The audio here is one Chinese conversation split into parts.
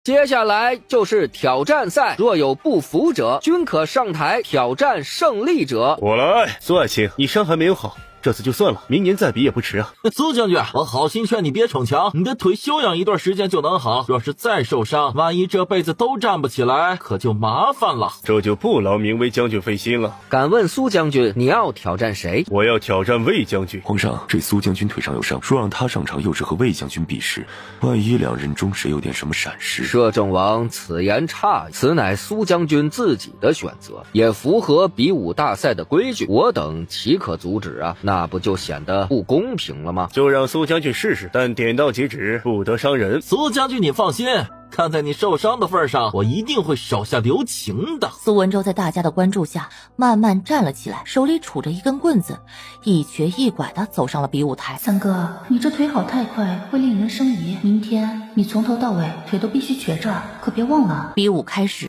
接下来就是挑战赛，若有不服者，均可上台挑战胜利者。我来，苏爱卿，你伤还没有好。这次就算了，明年再比也不迟啊。苏将军，我好心劝你别逞强，你的腿休养一段时间就能好。若是再受伤，万一这辈子都站不起来，可就麻烦了。这就不劳明威将军费心了。敢问苏将军，你要挑战谁？我要挑战魏将军。皇上，这苏将军腿上有伤，说让他上场，又是和魏将军比试，万一两人中谁有点什么闪失……摄政王此言差矣，此乃苏将军自己的选择，也符合比武大赛的规矩，我等岂可阻止啊？那不就显得不公平了吗？就让苏将军试试，但点到即止，不得伤人。苏将军你放心，看在你受伤的份上，我一定会手下留情的。苏文周在大家的关注下慢慢站了起来，手里杵着一根棍子，一瘸一拐地走上了比武台。三哥，你这腿好太快，会令人生疑。明天你从头到尾腿都必须瘸着，可别忘了。比武开始。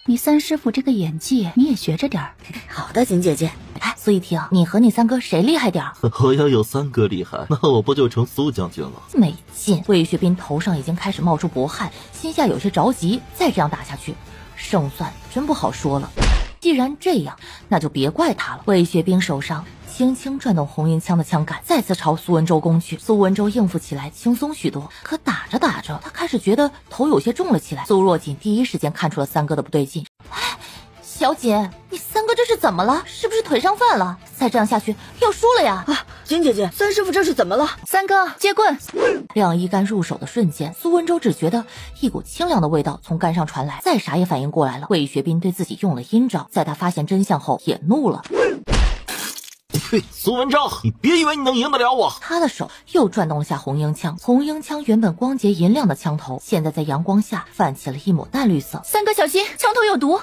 你三师傅这个演技，你也学着点儿。好的，锦姐姐。哎，苏一婷，你和你三哥谁厉害点儿？我要有三哥厉害，那我不就成苏将军了？没劲！魏学斌头上已经开始冒出薄汗，心下有些着急。再这样打下去，胜算真不好说了。既然这样，那就别怪他了。魏学兵手上轻轻转动红缨枪的枪杆，再次朝苏文周攻去。苏文周应付起来轻松许多，可打着打着，他开始觉得头有些重了起来。苏若锦第一时间看出了三哥的不对劲。小锦，你三哥这是怎么了？是不是腿上犯了？再这样下去要输了呀！啊，锦姐姐，三师傅这是怎么了？三哥接棍。晾衣杆入手的瞬间，苏文周只觉得一股清凉的味道从杆上传来，再啥也反应过来了。魏学斌对自己用了阴招，在他发现真相后也怒了。嘿，苏文昭，你别以为你能赢得了我！他的手又转动了下红缨枪，红缨枪原本光洁银亮的枪头，现在在阳光下泛起了一抹淡绿色。三哥小心，枪头有毒！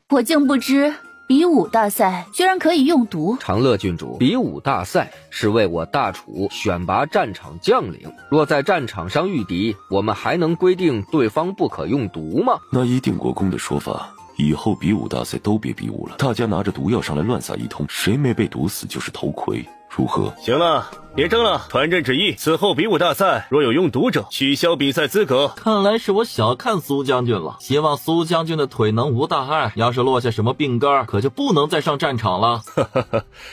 我竟不知比武大赛居然可以用毒。长乐郡主，比武大赛是为我大楚选拔战场将领，若在战场上遇敌，我们还能规定对方不可用毒吗？那依定国公的说法，以后比武大赛都别比武了，大家拿着毒药上来乱撒一通，谁没被毒死就是头盔，如何？行了，别争了，传朕旨意，此后比武大赛若有用毒者，取消比赛资格。看来是我小看苏将军了，希望苏将军的腿能无大碍，要是落下什么病根，可就不能再上战场了。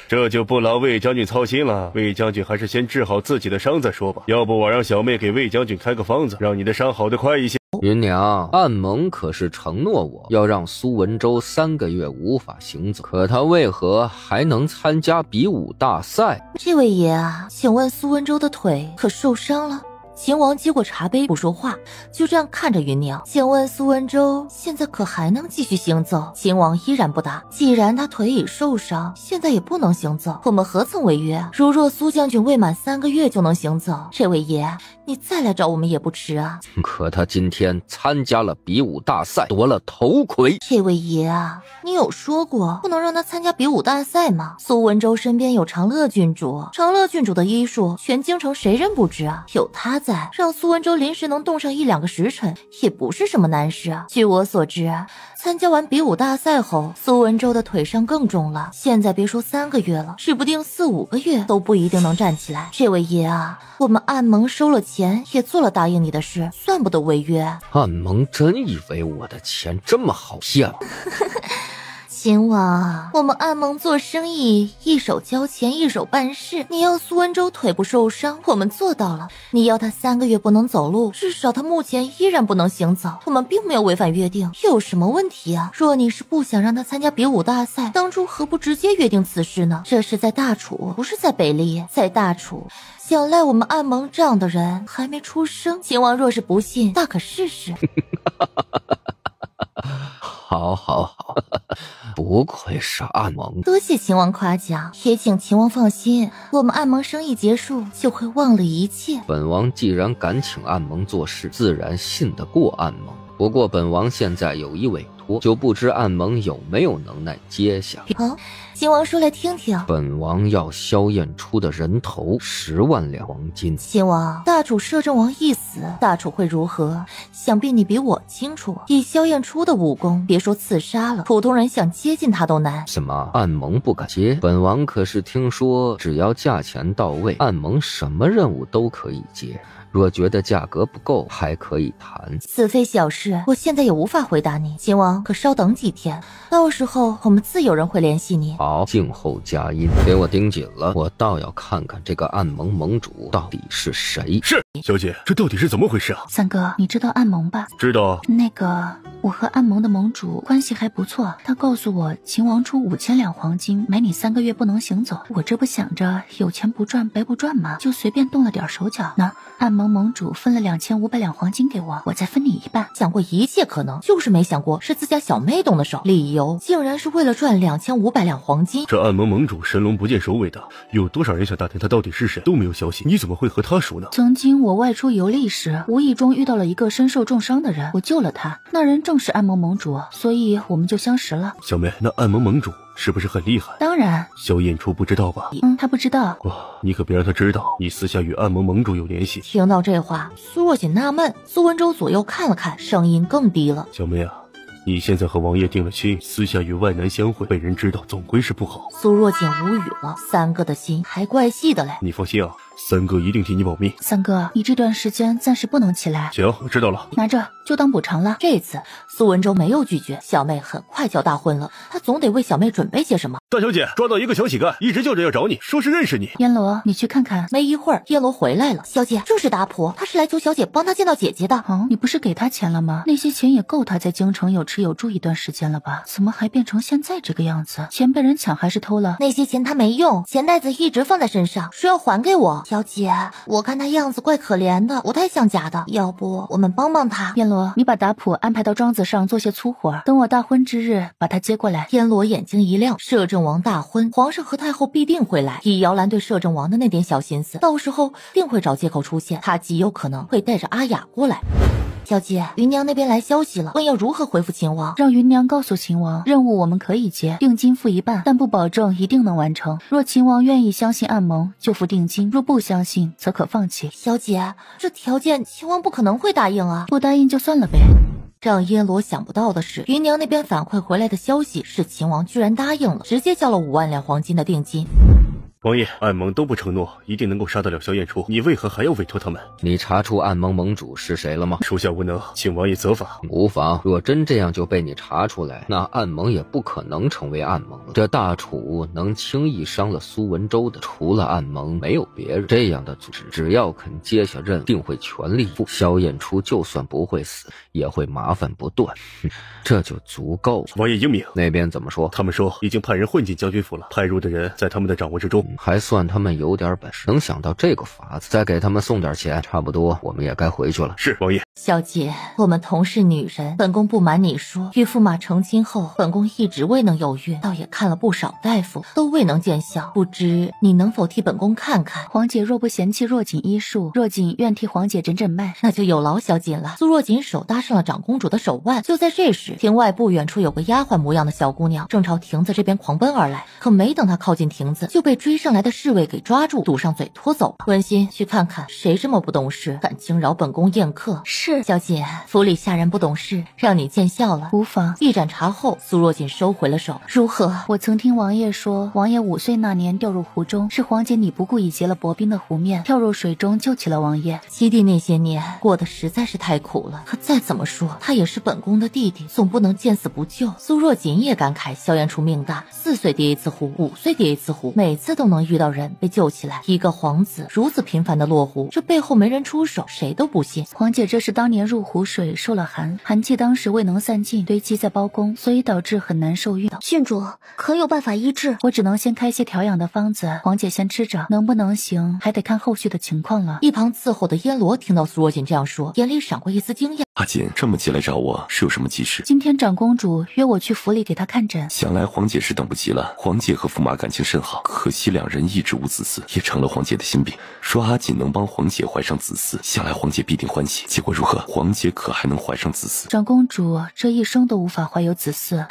这就不劳魏将军操心了，魏将军还是先治好自己的伤再说吧，要不我让小妹给魏将军开个方子，让你的伤好得快一些。云娘，暗盟可是承诺我要让苏文周3个月无法行走，可他为何还能参加比武大赛？这位爷啊，请问苏文周的腿可受伤了？秦王接过茶杯不说话，就这样看着云娘。请问苏文周现在可还能继续行走？秦王依然不答。既然他腿已受伤，现在也不能行走，我们何曾违约？如若苏将军未满3个月就能行走，这位爷你再来找我们也不迟啊。可他今天参加了比武大赛，夺了头盔。这位爷啊，你有说过不能让他参加比武大赛吗？苏文周身边有长乐郡主，长乐郡主的医术全京城谁人不知啊？有他在，让苏文周临时能动上1-2个时辰也不是什么难事啊。据我所知，参加完比武大赛后，苏文周的腿伤更重了，现在别说3个月了，指不定4-5个月都不一定能站起来。这位爷啊，我们暗盟收了钱，也做了答应你的事，算不得违约。暗盟真以为我的钱这么好骗吗？秦王，我们暗盟做生意，一手交钱一手办事。你要苏文周腿部受伤，我们做到了。你要他3个月不能走路，至少他目前依然不能行走，我们并没有违反约定，有什么问题啊？若你是不想让他参加比武大赛，当初何不直接约定此事呢？这是在大楚，不是在北利，在大楚。想赖我们暗盟这样的人还没出生，秦王若是不信，大可试试。好好好，不愧是暗盟。多谢秦王夸奖，也请秦王放心，我们暗盟生意结束就会忘了一切。本王既然敢请暗盟做事，自然信得过暗盟。不过本王现在有一委托，就不知暗盟有没有能耐接下。秦王说来听听。本王要萧燕初的人头10万两黄金。秦王，大楚摄政王一死，大楚会如何？想必你比我清楚。以萧燕初的武功，别说刺杀了，普通人想接近他都难。什么暗盟不敢接？本王可是听说，只要价钱到位，暗盟什么任务都可以接。若觉得价格不够，还可以谈。此非小事，我现在也无法回答你。秦王可稍等几天，到时候我们自有人会联系你。好，静候佳音，给我盯紧了，我倒要看看这个暗盟盟主到底是谁。是，小姐，这到底是怎么回事啊？三哥，你知道暗盟吧？知道。那个，我和暗盟的盟主关系还不错，他告诉我秦王出5000两黄金买你3个月不能行走。我这不想着有钱不赚白不赚吗？就随便动了点手脚。那暗盟盟主分了2500两黄金给我，我再分你一半。想过一切可能，就是没想过是自家小妹动的手，理由竟然是为了赚2500两黄金。这暗盟盟主神龙不见首尾的，有多少人想打听他到底是谁，都没有消息，你怎么会和他熟呢？曾经我外出游历时，无意中遇到了一个身受重伤的人，我救了他，那人正是暗盟盟主，所以我们就相识了。小妹，那暗盟盟主是不是很厉害？当然。萧燕初不知道吧？他不知道。哇，你可别让他知道你私下与暗盟盟主有联系。听到这话，苏若锦纳闷，苏文周左右看了看，声音更低了。小妹啊，你现在和王爷定了亲，私下与外男相会，被人知道总归是不好。苏若锦无语了，三哥的心还怪细的嘞。你放心啊，三哥一定替你保密。三哥，你这段时间暂时不能起来。行，我知道了。拿着，就当补偿了。这次苏文周没有拒绝，小妹很快就要大婚了，他总得为小妹准备些什么。大小姐，抓到一个小乞丐，一直叫着要找你，说是认识你。燕罗，你去看看。没一会儿，叶罗回来了。小姐，这是达普，他是来求小姐帮他见到姐姐的。你不是给他钱了吗？那些钱也够他在京城有吃有住一段时间了吧？怎么还变成现在这个样子？钱被人抢还是偷了？那些钱他没用，钱袋子一直放在身上，说要还给我。小姐，我看他样子怪可怜的，不太像假的，要不我们帮帮他。燕罗，你把达普安排到庄子上做些粗活，等我大婚之日把他接过来。燕罗眼睛一亮，摄政王大婚，皇上和太后必定会来。以姚兰对摄政王的那点小心思，到时候定会找借口出现，他极有可能会带着阿雅过来。小姐，芸娘那边来消息了，问要如何回复秦王。让芸娘告诉秦王，任务我们可以接，定金付一半，但不保证一定能完成。若秦王愿意相信暗盟，就付定金；若不相信，则可放弃。小姐，这条件秦王不可能会答应啊！不答应就算了呗。让耶罗想不到的是，芸娘那边反馈回来的消息是秦王居然答应了，直接交了5万两黄金的定金。王爷，暗盟都不承诺一定能够杀得了萧燕初，你为何还要委托他们？你查出暗盟盟主是谁了吗？属下无能，请王爷责罚。无妨，若真这样就被你查出来，那暗盟也不可能成为暗盟了。这大楚能轻易伤了苏文周的，除了暗盟没有别人。这样的组织只要肯接下任务，定会全力赴。萧燕初就算不会死，也会麻烦不断，这就足够了。王爷英明。那边怎么说？他们说已经派人混进将军府了，派入的人在他们的掌握之中。还算他们有点本事，能想到这个法子，再给他们送点钱，差不多我们也该回去了。是，王爷。小姐，我们同是女人，本宫不瞒你说，与驸马成亲后，本宫一直未能有孕，倒也看了不少大夫，都未能见效，不知你能否替本宫看看？皇姐若不嫌弃若锦医术，若锦愿替皇姐诊诊脉。那就有劳小锦了。苏若锦手搭上了长公主的手腕，就在这时，亭外不远处有个丫鬟模样的小姑娘，正朝亭子这边狂奔而来。可没等她靠近亭子，就被追上来的侍卫给抓住，堵上嘴拖走了。温馨，去看看谁这么不懂事，敢惊扰本宫宴客。是，小姐，府里下人不懂事，让你见笑了。无妨。一盏茶后，苏若锦收回了手。如何？我曾听王爷说，王爷5岁那年掉入湖中，是皇姐你不顾以结了薄冰的湖面，跳入水中救起了王爷。七弟那些年过得实在是太苦了，可再怎么说，他也是本宫的弟弟，总不能见死不救。苏若锦也感慨萧燕初命大，4岁跌一次湖，5岁跌一次湖，每次都能遇到人被救起来。一个皇子如此频繁的落湖，这背后没人出手，谁都不信。皇姐这是当年入湖水受了寒，寒气当时未能散尽，堆积在包宫，所以导致很难受孕。郡主可有办法医治？我只能先开些调养的方子，皇姐先吃着，能不能行还得看后续的情况了。一旁伺候的燕罗听到苏若锦这样说，眼里闪过一丝惊讶。阿锦这么急来找我，是有什么急事？今天长公主约我去府里给她看诊，想来皇姐是等不及了。皇姐和驸马感情甚好，可惜两人一直无子嗣，也成了皇姐的心病。说阿锦能帮皇姐怀上子嗣，想来皇姐必定欢喜。结果如何？皇姐可还能怀上子嗣？长公主这一生都无法怀有子嗣。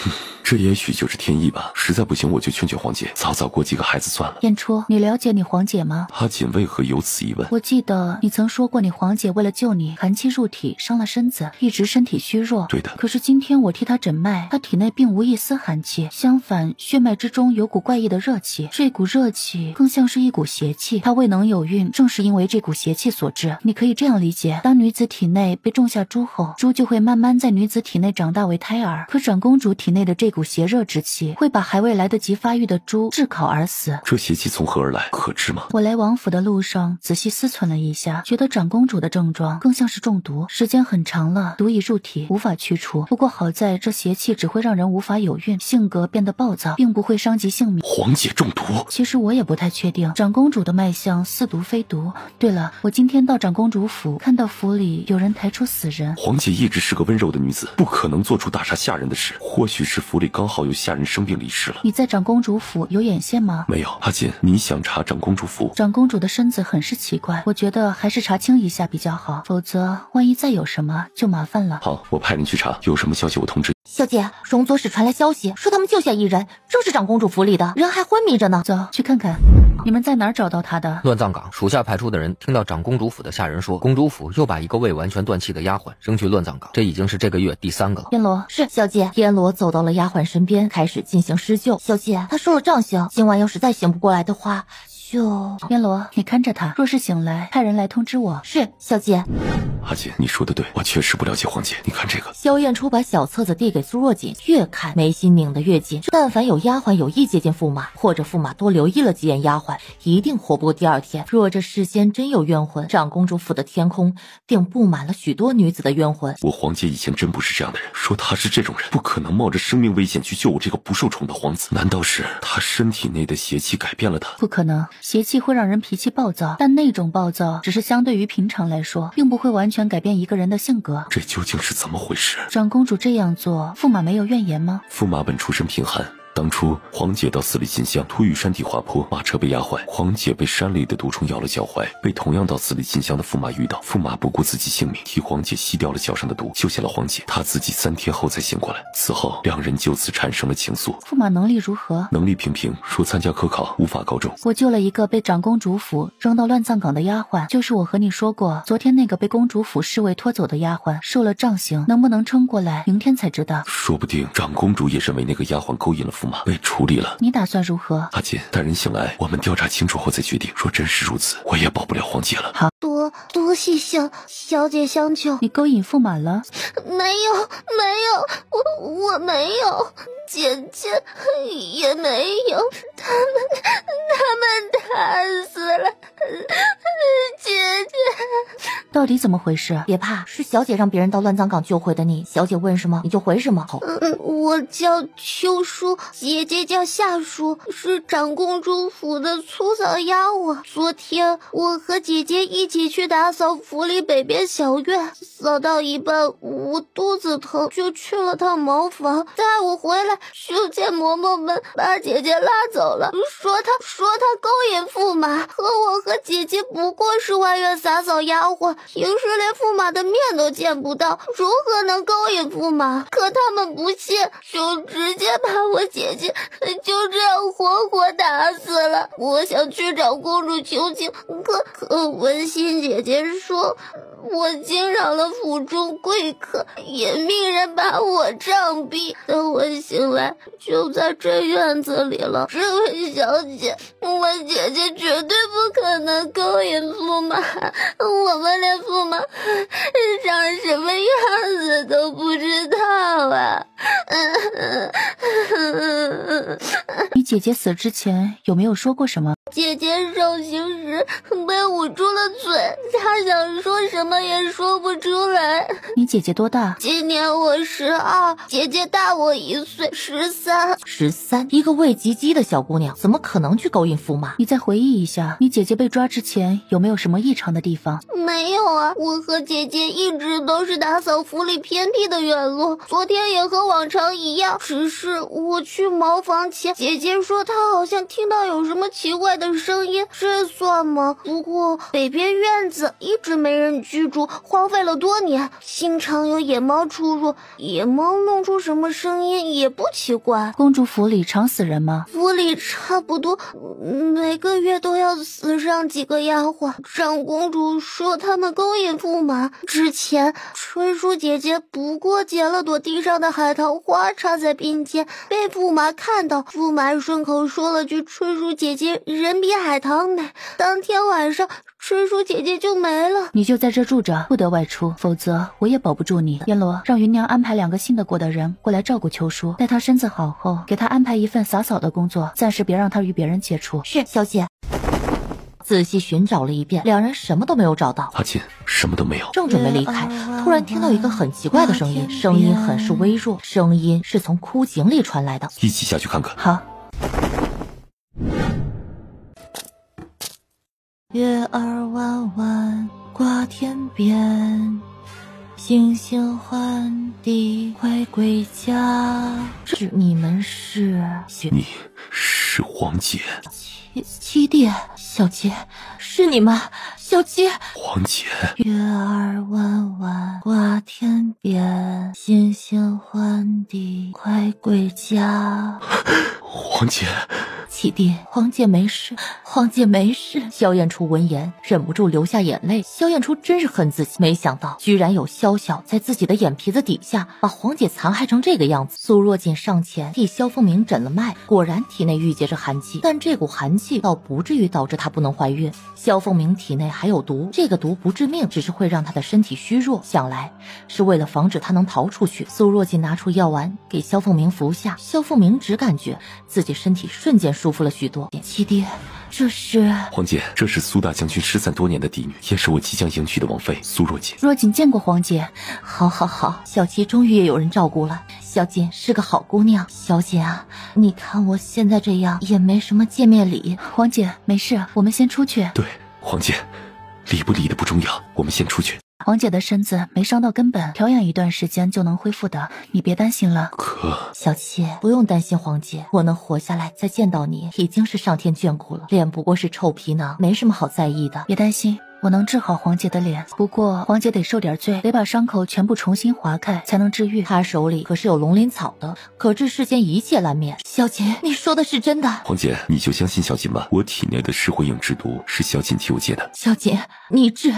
这也许就是天意吧。实在不行，我就劝劝皇姐，早早过几个孩子算了。燕初，你了解你皇姐吗？阿锦为何有此疑问？我记得你曾说过，你皇姐为了救你，寒气入体，伤了身子，一直身体虚弱。对的。可是今天我替她诊脉，她体内并无一丝寒气，相反，血脉之中有股怪异的热气，这股热气更像是一股邪气。她未能有孕，正是因为这股邪气所致。你可以这样理解，当女子体内被种下猪后，猪就会慢慢在女子体内长大为胎儿。可长公主体内的这股邪热之气，会把还未来得及发育的猪炙烤而死。这邪气从何而来？可知吗？我来王府的路上仔细思忖了一下，觉得长公主的症状更像是中毒，时间很长了，毒已入体，无法驱除。不过好在这邪气只会让人无法有孕，性格变得暴躁，并不会伤及性命。皇姐中毒？其实我也不太确定，长公主的脉象似毒非毒。对了，我今天到长公主府，看到府里有人抬出死人。皇姐一直是个温柔的女子，不可能做出大杀吓人的事。或许是府里刚好有下人生病离世了。你在长公主府有眼线吗？没有。阿锦，你想查长公主府？长公主的身子很是奇怪，我觉得还是查清一下比较好，否则万一再有什么就麻烦了。好，我派人去查，有什么消息我通知。小姐，荣左使传来消息，说他们救下一人，正是长公主府里的人，还昏迷着呢。走去看看。你们在哪儿找到他的？乱葬岗属下派出的人听到长公主府的下人说，公主府又把一个未完全断气的丫鬟扔去乱葬岗，这已经是这个月第3个了。天罗，是小姐。天罗走到了丫鬟身边，开始进行施救。小姐，她受了杖刑，今晚要是再醒不过来的话，就……天罗，你看着他，若是醒来，派人来通知我。是，小姐。阿锦，你说的对，我确实不了解皇姐。你看这个。萧燕初把小册子递给苏若锦，越看眉心拧得越紧。但凡有丫鬟有意接近驸马，或者驸马多留意了几眼丫鬟，一定活不过第2天。若这世间真有冤魂，长公主府的天空定布满了许多女子的冤魂。我皇姐以前真不是这样的人，说她是这种人，不可能冒着生命危险去救我这个不受宠的皇子。难道是她身体内的邪气改变了她？不可能，邪气会让人脾气暴躁，但那种暴躁只是相对于平常来说，并不会完全改变一个人的性格。这究竟是怎么回事？长公主这样做，驸马没有怨言吗？驸马本出身贫寒，当初皇姐到寺里进香，突遇山体滑坡，马车被压坏，皇姐被山里的毒虫咬了脚踝，被同样到寺里进香的驸马遇到，驸马不顾自己性命，替皇姐吸掉了脚上的毒，救下了皇姐。他自己3天后才醒过来，此后两人就此产生了情愫。驸马能力如何？能力平平，说参加科考无法高中。我救了一个被长公主府扔到乱葬岗的丫鬟，就是我和你说过，昨天那个被公主府侍卫拖走的丫鬟受了杖刑，能不能撑过来，明天才知道。说不定长公主也认为那个丫鬟勾引了驸马，被处理了。你打算如何？阿锦，待人醒来，我们调查清楚后再决定。若真是如此，我也保不了皇姐了。好，多谢小姐相救。你勾引驸马了？没有，我没有，姐姐也没有，他们打死了姐姐。到底怎么回事？别怕，是小姐让别人到乱葬岗救回的你。小姐问什么你就回什么。好，我叫秋淑，姐姐叫夏淑，是长公主府的粗扫丫鬟。昨天我和姐姐一起去打扫府里北边小院，扫到一半我肚子疼，就去了趟茅房。待我回来，就见嬷嬷们把姐姐拉走了，说她勾引驸马，我和姐姐不过是外院洒扫丫鬟，平时连驸马的面都见不到，如何能勾引驸马？可他们不信，就直接把我姐姐就这样活活打死了。我想去找公主求情，可文心姐姐说我惊扰了府中贵客，也命人把我杖毙。等我醒来，就在这院子里了。这位小姐，我姐姐绝对不可能勾引驸马，我们连驸马长什么样子都不知道啊。你姐姐死之前有没有说过什么？姐姐受刑时被捂住了嘴，她想说什么也说不出来。你姐姐多大？今年我12，姐姐大我1岁，13。一个未及笄的小姑娘，怎么可能去勾引驸马？你再回忆一下，你姐姐被抓之前有没有什么异常的地方？没有有啊，我和姐姐一直都是打扫府里偏僻的院落，昨天也和往常一样，只是我去茅房前，姐姐说她好像听到有什么奇怪的声音，这算吗？不过北边院子一直没人居住，荒废了多年，经常有野猫出入，野猫弄出什么声音也不奇怪。公主府里常死人吗？府里差不多每个月都要死上几个丫鬟，长公主说他们勾引驸马。之前春叔姐姐不过捡了朵地上的海棠花插在鬓间，被驸马看到，驸马顺口说了句春叔姐姐人比海棠美，当天晚上春叔姐姐就没了。你就在这住着，不得外出，否则我也保不住你。阎罗，让芸娘安排2个信得过的人过来照顾秋叔，待他身子好后，给他安排一份洒扫的工作，暂时别让他与别人接触。是，小姐。仔细寻找了一遍，两人什么都没有找到。阿锦什么都没有。正准备离开，突然听到一个很奇怪的声音，声音很是微弱，声音是从枯井里传来的。一起下去看看。好。月儿弯弯挂天边，星星唤地快归家。你们是？你是黄姐。七弟，小姐，是你们，小姐。黄姐。月儿弯弯挂天边，星星唤地快归家。黄姐。七弟，黄姐没事，黄姐没事。萧燕初闻言忍不住流下眼泪。萧燕初真是恨自己，没想到居然有宵小在自己的眼皮子底下把黄姐残害成这个样子。苏若锦上前替萧凤鸣诊了脉，果然体内郁结着寒气，但这股寒气倒不至于导致她不能怀孕。萧凤鸣体内还有毒，这个毒不致命，只是会让她的身体虚弱，想来是为了防止她能逃出去。苏若锦拿出药丸给萧凤鸣服下，萧凤鸣只感觉自己身体瞬间舒服了许多。七弟，这是？黄姐，这是苏大将军失散多年的嫡女，也是我即将迎娶的王妃苏若锦。若锦见过黄姐。好好好，小七终于也有人照顾了。小锦是个好姑娘。小姐啊，你看我现在这样也没什么见面礼。黄姐没事，我们先出去。对，黄姐，理不理的不重要，我们先出去。黄姐的身子没伤到根本，调养一段时间就能恢复的，你别担心了。可小七不用担心，黄姐，我能活下来再见到你已经是上天眷顾了，脸不过是臭皮囊，没什么好在意的。别担心，我能治好黄姐的脸，不过黄姐得受点罪，得把伤口全部重新划开才能治愈。她手里可是有龙鳞草的，可治世间一切烂面。小锦，你说的是真的？黄姐，你就相信小锦吧，我体内的噬火影之毒是小锦替我借的。小锦，你治，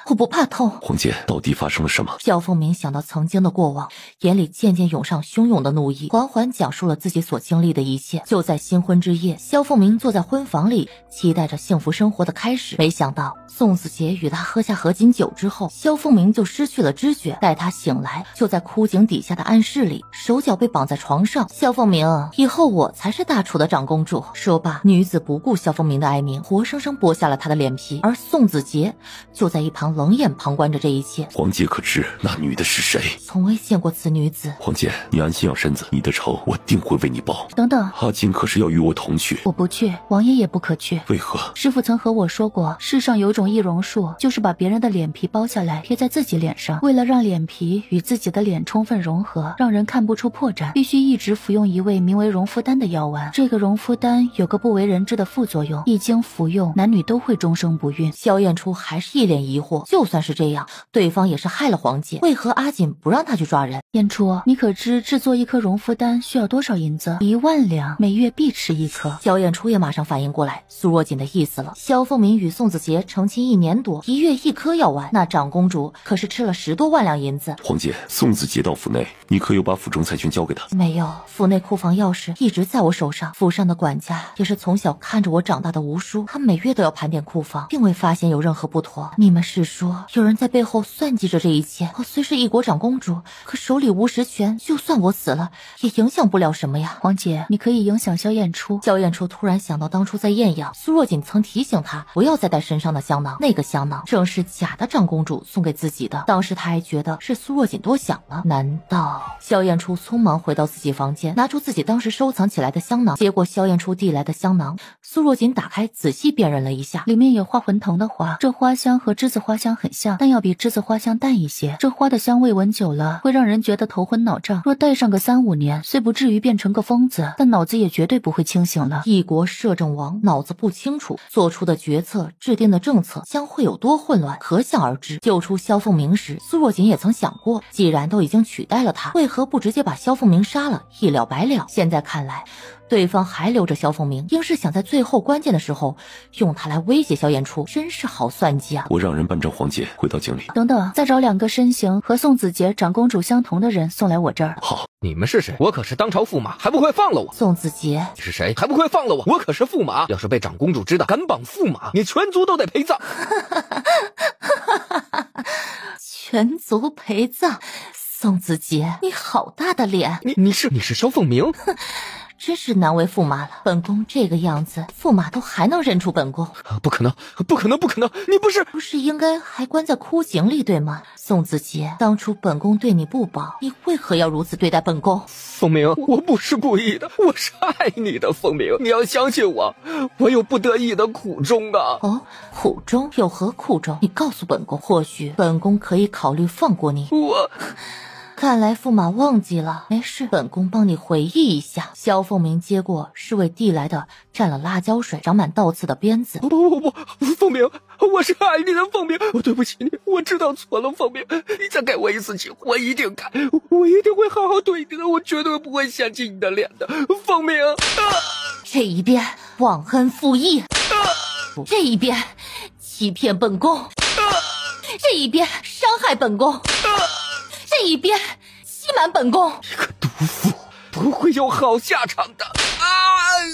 我不怕痛。黄姐，到底发生了什么？萧凤鸣想到曾经的过往，眼里渐渐涌上汹涌的怒意，缓缓讲述了自己所经历的一切。就在新婚之夜，萧凤鸣坐在婚房里，期待着幸福生活的开始。没想到宋子杰与他喝下合卺酒之后，萧凤鸣就失去了知觉。待他醒来，就在枯井底下的暗室里，手脚被绑在床上。萧凤鸣，以后我才是大楚的长公主。说罢，女子不顾萧凤鸣的哀鸣，活生生剥下了他的脸皮。而宋子杰就在一旁冷眼旁观着这一切。黄姐可知那女的是谁？从未见过此女子。黄姐，你安心养身子，你的仇我定会为你报。等等，阿锦可是要与我同去。我不去，王爷也不可去。为何？师傅曾和我说过，世上有种易容术，就是把别人的脸皮剥下来贴在自己脸上，为了让脸皮与自己的脸充分融合，让人看不出破绽，必须一直服用一味名为荣肤丹的药丸。这个荣肤丹有个不为人知的副作用，一经服用，男女都会终生不孕。萧燕初还是一脸疑惑，就算是这样，对方也是害了黄姐，为何阿锦不让他去抓人？燕初，你可知制作一颗荣肤丹需要多少银子？1万两，每月必吃1颗。萧燕初也马上反应过来苏若锦的意思了。萧凤鸣与宋子杰成亲1年多，1月1颗药丸，那长公主可是吃了10多万两银子。黄姐，宋子杰到府内，你可有把府中财权交给他？没有，府内库房钥匙一直在我手上，府上的管家也是从小看着我长大的吴叔，他每月都要盘点库房，并未发现有任何不妥。你们是说有人在背后算计着这一切？我虽是一国长公主，可手里无实权，就算我死了也影响不了什么呀。黄姐，你可以影响萧燕初。萧燕初突然想到当初在艳阳，苏若锦曾提醒她不要再带身上的香囊，那个个香囊正是假的长公主送给自己的，当时她还觉得是苏若锦多想了。难道？萧燕初匆忙回到自己房间，拿出自己当时收藏起来的香囊，接过萧燕初递来的香囊，苏若锦打开仔细辨认了一下，里面有花魂藤的花，这花香和栀子花香很像，但要比栀子花香淡一些。这花的香味闻久了会让人觉得头昏脑胀，若戴上个3-5年，虽不至于变成个疯子，但脑子也绝对不会清醒了。一国摄政王脑子不清楚，做出的决策、制定的政策将会有多混乱，可想而知。救出萧凤鸣时，苏若锦也曾想过，既然都已经取代了他，为何不直接把萧凤鸣杀了，一了百了？现在看来，对方还留着萧凤鸣，应是想在最后关键的时候用他来威胁萧燕初，真是好算计啊！我让人搬着黄姐回到京里。等等，再找2个身形和宋子杰长公主相同的人送来我这儿。好，你们是谁？我可是当朝驸马，还不快放了我！宋子杰，你是谁？还不快放了我！我可是驸马，要是被长公主知道敢绑驸马，你全族都得陪葬。全族陪葬？宋子杰，你好大的脸！你是萧凤鸣？真是难为驸马了，本宫这个样子，驸马都还能认出本宫？不可能，不可能，不可能！你不是应该还关在枯井里对吗？宋子杰，当初本宫对你不薄，你为何要如此对待本宫？凤鸣，我不是故意的，我是爱你的，凤鸣，你要相信我，我有不得已的苦衷啊！哦，苦衷？有何苦衷？你告诉本宫，或许本宫可以考虑放过你。看来驸马忘记了，没事，本宫帮你回忆一下。萧凤鸣接过侍卫递来的蘸了辣椒水、长满倒刺的鞭子。不，凤鸣，我是爱你的凤鸣，我对不起你，我知道错了，凤鸣，你再给我一次机会，我一定改，我一定会好好对你的，我绝对不会嫌弃你的脸的，凤鸣。这一边忘恩负义，这一边欺骗本宫，这一边伤害本宫。这一边欺瞒本宫，一个毒妇不会有好下场的啊！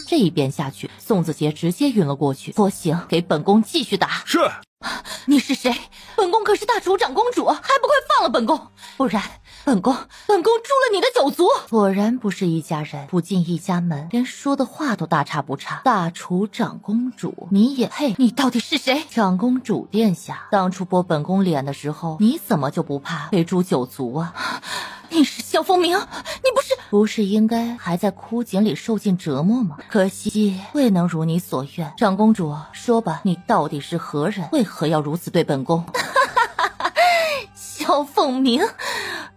这一边下去，宋子杰直接晕了过去。不行，给本宫继续打。是。你是谁？本宫可是大楚长公主，还不快放了本宫！不然，本宫诛了你的九族！果然不是一家人，不进一家门，连说的话都大差不差。大楚长公主，你也配？你到底是谁？长公主殿下，当初剥本宫脸的时候，你怎么就不怕被诛九族啊？你是萧凤鸣，你不是应该还在枯井里受尽折磨吗？可惜未能如你所愿。长公主，说吧，你到底是何人？为何要如此对本宫？萧凤鸣，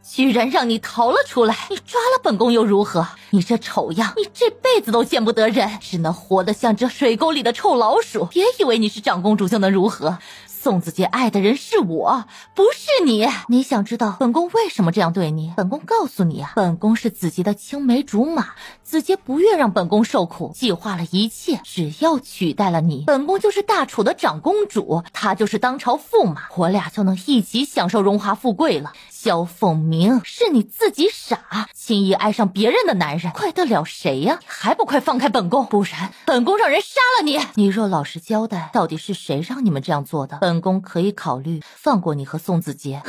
居然让你逃了出来，你抓了本宫又如何？你这丑样，你这辈子都见不得人，只能活得像这水沟里的臭老鼠。别以为你是长公主就能如何。宋子杰爱的人是我，不是你。你想知道本宫为什么这样对你？本宫告诉你啊，本宫是子杰的青梅竹马，子杰不愿让本宫受苦，计划了一切，只要取代了你，本宫就是大楚的长公主，他就是当朝驸马，我俩就能一起享受荣华富贵了。萧凤鸣，是你自己傻，轻易爱上别人的男人，怪得了谁呀？你还不快放开本宫，不然本宫让人杀了你！你若老实交代，到底是谁让你们这样做的？本宫可以考虑放过你和宋子杰。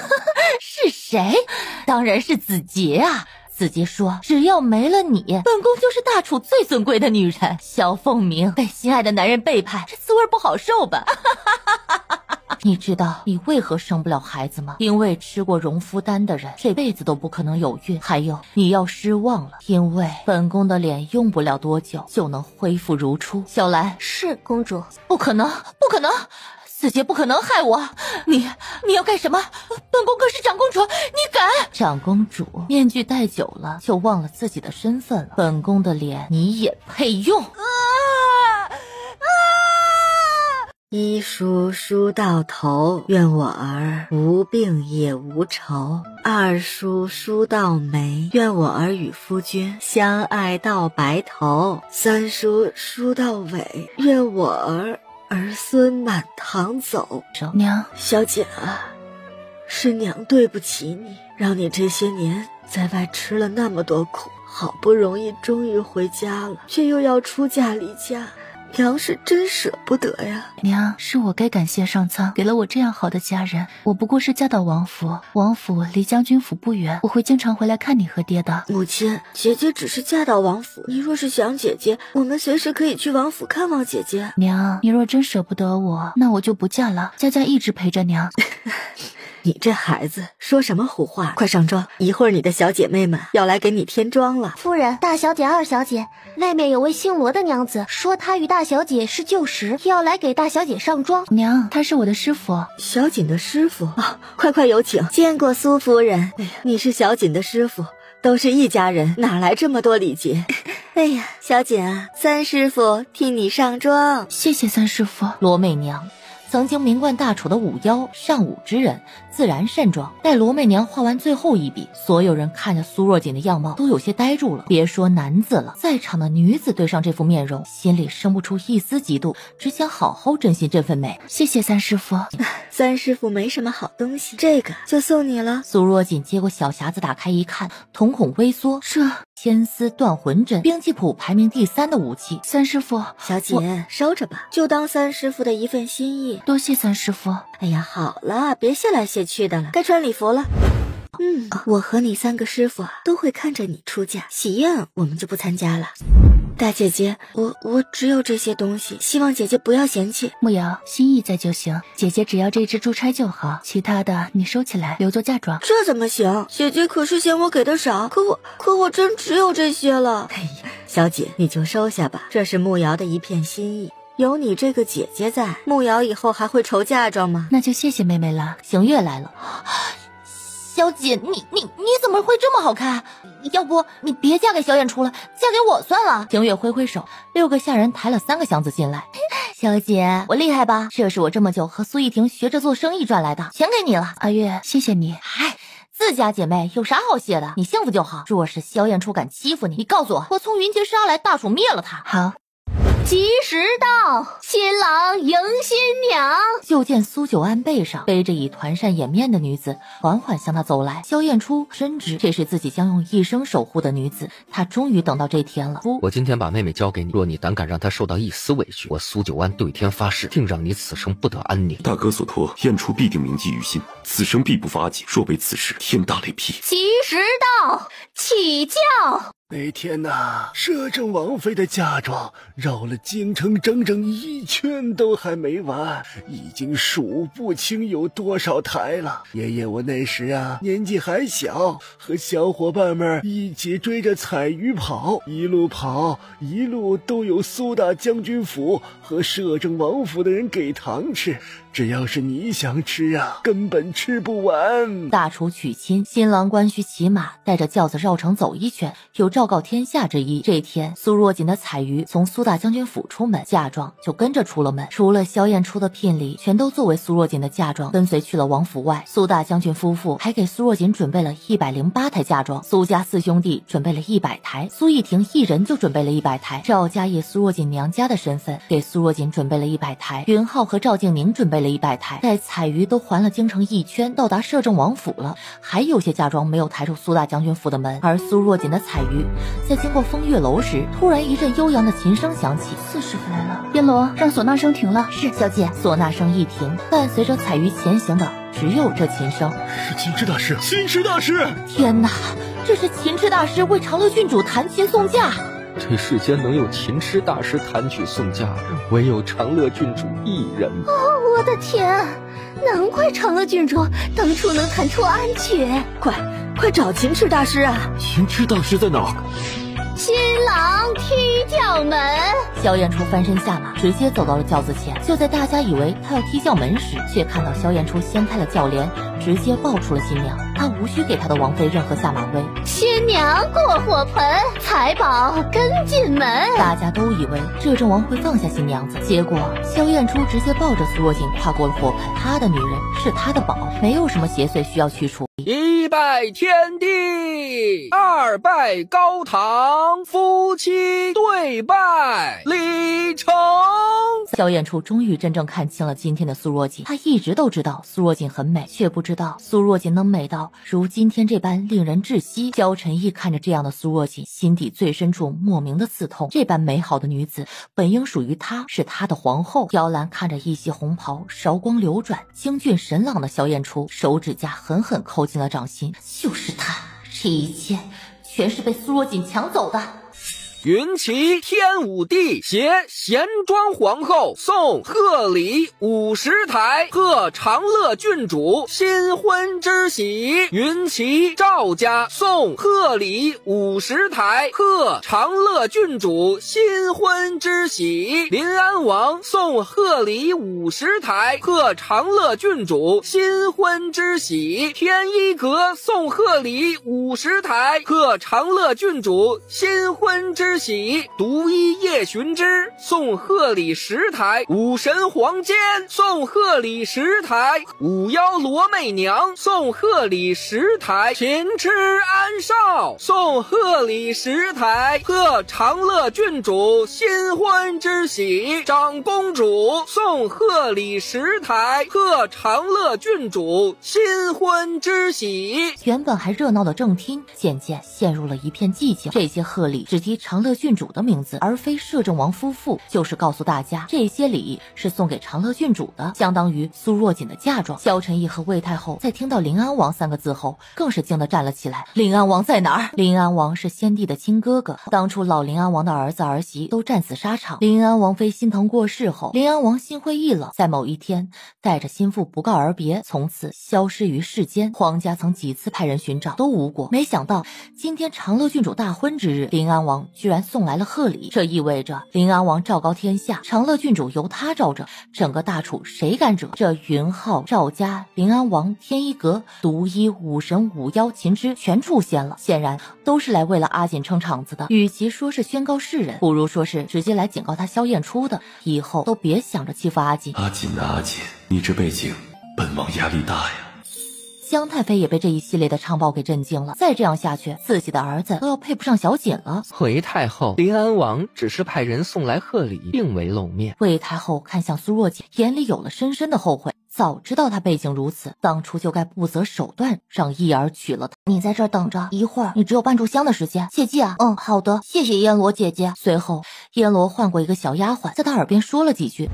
是谁？当然是子杰啊！子杰说，只要没了你，本宫就是大楚最尊贵的女人。萧凤鸣被心爱的男人背叛，这滋味不好受吧？你知道你为何生不了孩子吗？因为吃过荣肤丹的人这辈子都不可能有孕。还有，你要失望了，因为本宫的脸用不了多久就能恢复如初。小兰，是公主。不可能，不可能！子杰不可能害我！你要干什么？本宫可是长公主，你敢？长公主面具戴久了就忘了自己的身份了。本宫的脸你也配用？一书书到头，愿我儿无病也无愁；二书书到眉，愿我儿与夫君相爱到白头；三书书到尾，愿我儿孙满堂走。娘，小姐啊，是娘对不起你，让你这些年在外吃了那么多苦，好不容易终于回家了，却又要出嫁离家。娘是真舍不得呀。娘，是我该感谢上苍，给了我这样好的家人。我不过是嫁到王府，王府离将军府不远，我会经常回来看你和爹的。母亲，姐姐只是嫁到王府，你若是想姐姐，我们随时可以去王府看望姐姐。娘，你若真舍不得我，那我就不嫁了，佳佳一直陪着娘。你这孩子说什么胡话，快上妆，一会儿你的小姐妹们要来给你添妆了。夫人，大小姐、二小姐，外面有位姓罗的娘子，说她与大小姐是旧识，要来给大小姐上妆。娘，他是我的师傅。小锦的师傅啊，快有请，见过苏夫人。哎呀，你是小锦的师傅，都是一家人，哪来这么多礼节？哎呀，小锦啊，三师傅替你上妆。谢谢三师傅。罗媚娘，曾经名冠大楚的武妖尚武之人，自然盛装。待罗媚娘画完最后一笔，所有人看着苏若锦的样貌都有些呆住了。别说男子了，在场的女子对上这副面容，心里生不出一丝嫉妒，只想好好珍惜这份美。谢谢三师傅。三师傅没什么好东西，这个就送你了。苏若锦接过小匣子打开一看，瞳孔微缩，这千丝断魂针，兵器谱排名第3的武器。三师傅，小锦收着吧，就当三师傅的一份心意。多谢三师傅。哎呀，好了，别谢来谢去的了，该穿礼服了。我和你3个师傅都会看着你出嫁，喜宴我们就不参加了。大姐姐，我只有这些东西，希望姐姐不要嫌弃。慕瑶，心意在就行，姐姐只要这只珠钗就好，其他的你收起来，留作嫁妆。这怎么行？姐姐可是嫌我给的少，可我真只有这些了。哎呀，小姐你就收下吧，这是慕瑶的一片心意。有你这个姐姐在，慕瑶以后还会愁嫁妆吗？那就谢谢妹妹了。邢月来了。小锦，你怎么会这么好看？要不你别嫁给萧燕初了，嫁给我算了。邢月挥挥手，6个下人抬了3个箱子进来。小姐，我厉害吧？这是我这么久和苏逸婷学着做生意赚来的，全给你了。阿月，谢谢你。嗨，自家姐妹有啥好谢的？你幸福就好。若是萧燕初敢欺负你，你告诉我，我从云阶杀来，大楚灭了他。好。吉时到，新郎迎新娘。就见苏九安背上背着以团扇掩面的女子缓缓向他走来。萧燕初深知这是自己将用一生守护的女子，他终于等到这天了。我今天把妹妹交给你，若你胆敢让她受到一丝委屈，我苏九安对天发誓，定让你此生不得安宁。大哥所托，燕初必定铭记于心，此生必不发解。若为此事，天打雷劈。吉时到，起轿。那天呐，摄政王妃的嫁妆绕了京城整整1圈都还没完，已经数不清有多少台了。爷爷我那时啊年纪还小，和小伙伴们一起追着彩鱼跑，一路跑一路都有苏大将军府和摄政王府的人给糖吃，只要是你想吃啊，根本吃不完。大楚娶亲，新郎官需骑马，带着轿子绕城走1圈，有昭告天下之意。这天，苏若锦的彩鱼从苏大将军府出门，嫁妆就跟着出了门。除了萧燕初的聘礼，全都作为苏若锦的嫁妆，跟随去了王府外。苏大将军夫妇还给苏若锦准备了108台嫁妆，苏家4兄弟准备了100台，苏逸婷一人就准备了100台。赵家以苏若锦娘家的身份给苏若锦准备了100台，云浩和赵静宁准备了100台。待彩鱼都环了京城1圈，到达摄政王府了，还有些嫁妆没有抬出苏大将军府的门。而苏若锦的彩鱼在经过风月楼时，突然一阵悠扬的琴声响起。四师傅来了，边罗让唢呐声停了。是小姐。唢呐声一停，伴随着彩鱼前行的只有这琴声。是琴池大师，琴池大师！天哪，这是琴池大师为长乐郡主弹琴送嫁。这世间能有琴池大师弹曲送嫁，唯有长乐郡主一人。我的天，难怪长乐郡主当初能弹出安曲。快找琴池大师啊！琴池大师在哪儿？新郎踢轿门。萧燕初翻身下马，直接走到了轿子前。就在大家以为他要踢轿门时，却看到萧燕初掀开了轿帘，直接抱出了新娘。他无需给他的王妃任何下马威。新娘过火盆，财宝跟进门。大家都以为摄政王会放下新娘子，结果萧燕初直接抱着苏若锦跨过了火盆。他的女人是他的宝，没有什么邪祟需要去除。1拜天地，2拜高堂，夫妻对拜礼成。萧燕初终于真正看清了今天的苏若锦。他一直都知道苏若锦很美，却不知道苏若锦能美到到如今天这般令人窒息。萧晨义看着这样的苏若锦，心底最深处莫名的刺痛。这般美好的女子本应属于他，是他的皇后。姚兰看着一袭红袍韶光流转，清俊神朗的萧燕初，手指甲狠狠扣进了掌心。就是他，这一切全是被苏若锦抢走的。云骑天武帝携贤庄皇后送贺礼50台，贺长乐郡主新婚之喜。云骑赵家送贺礼50台，贺长乐郡主新婚之喜。临安王送贺礼50台，贺长乐郡主新婚之喜。天一阁送贺礼50台，贺长乐郡主新婚之喜。独一夜巡之送贺礼10台，武神黄坚送贺礼10台，五妖罗媚娘送贺礼10台，秦痴安少送贺礼10台，贺长乐郡主新婚之喜。长公主送贺礼10台，贺长乐郡主新婚之喜。原本还热闹的正厅渐渐陷入了一片寂静。这些贺礼只提长乐郡主的名字，而非摄政王夫妇，就是告诉大家这些礼是送给长乐郡主的，相当于苏若锦的嫁妆。萧晨义和魏太后在听到临安王3个字后，更是惊得站了起来。临安王在哪儿？临安王是先帝的亲哥哥，当初老临安王的儿子儿媳都战死沙场。临安王妃心疼过世后，临安王心灰意冷，在某一天带着心腹不告而别，从此消失于世间。皇家曾几次派人寻找，都无果。没想到今天长乐郡主大婚之日，临安王居然送来了贺礼，这意味着临安王昭告天下，长乐郡主由他罩着，整个大楚谁敢惹？这云浩、赵家、临安王、天一阁、独一、武神、五妖、秦之全出现了，显然都是来为了阿锦撑场子的。与其说是宣告世人，不如说是直接来警告他萧燕初的，以后都别想着欺负阿锦。阿锦啊阿锦，你这背景，本王压力大呀。姜太妃也被这一系列的唱报给震惊了，再这样下去，自己的儿子都要配不上小锦了。回太后，临安王只是派人送来贺礼，并未露面。魏太后看向苏若锦，眼里有了深深的后悔。早知道他背景如此，当初就该不择手段让义儿娶了他。你在这儿等着，一会儿你只有半炷香的时间。切记啊。好的，谢谢燕罗姐姐。随后，燕罗换过一个小丫鬟，在他耳边说了几句。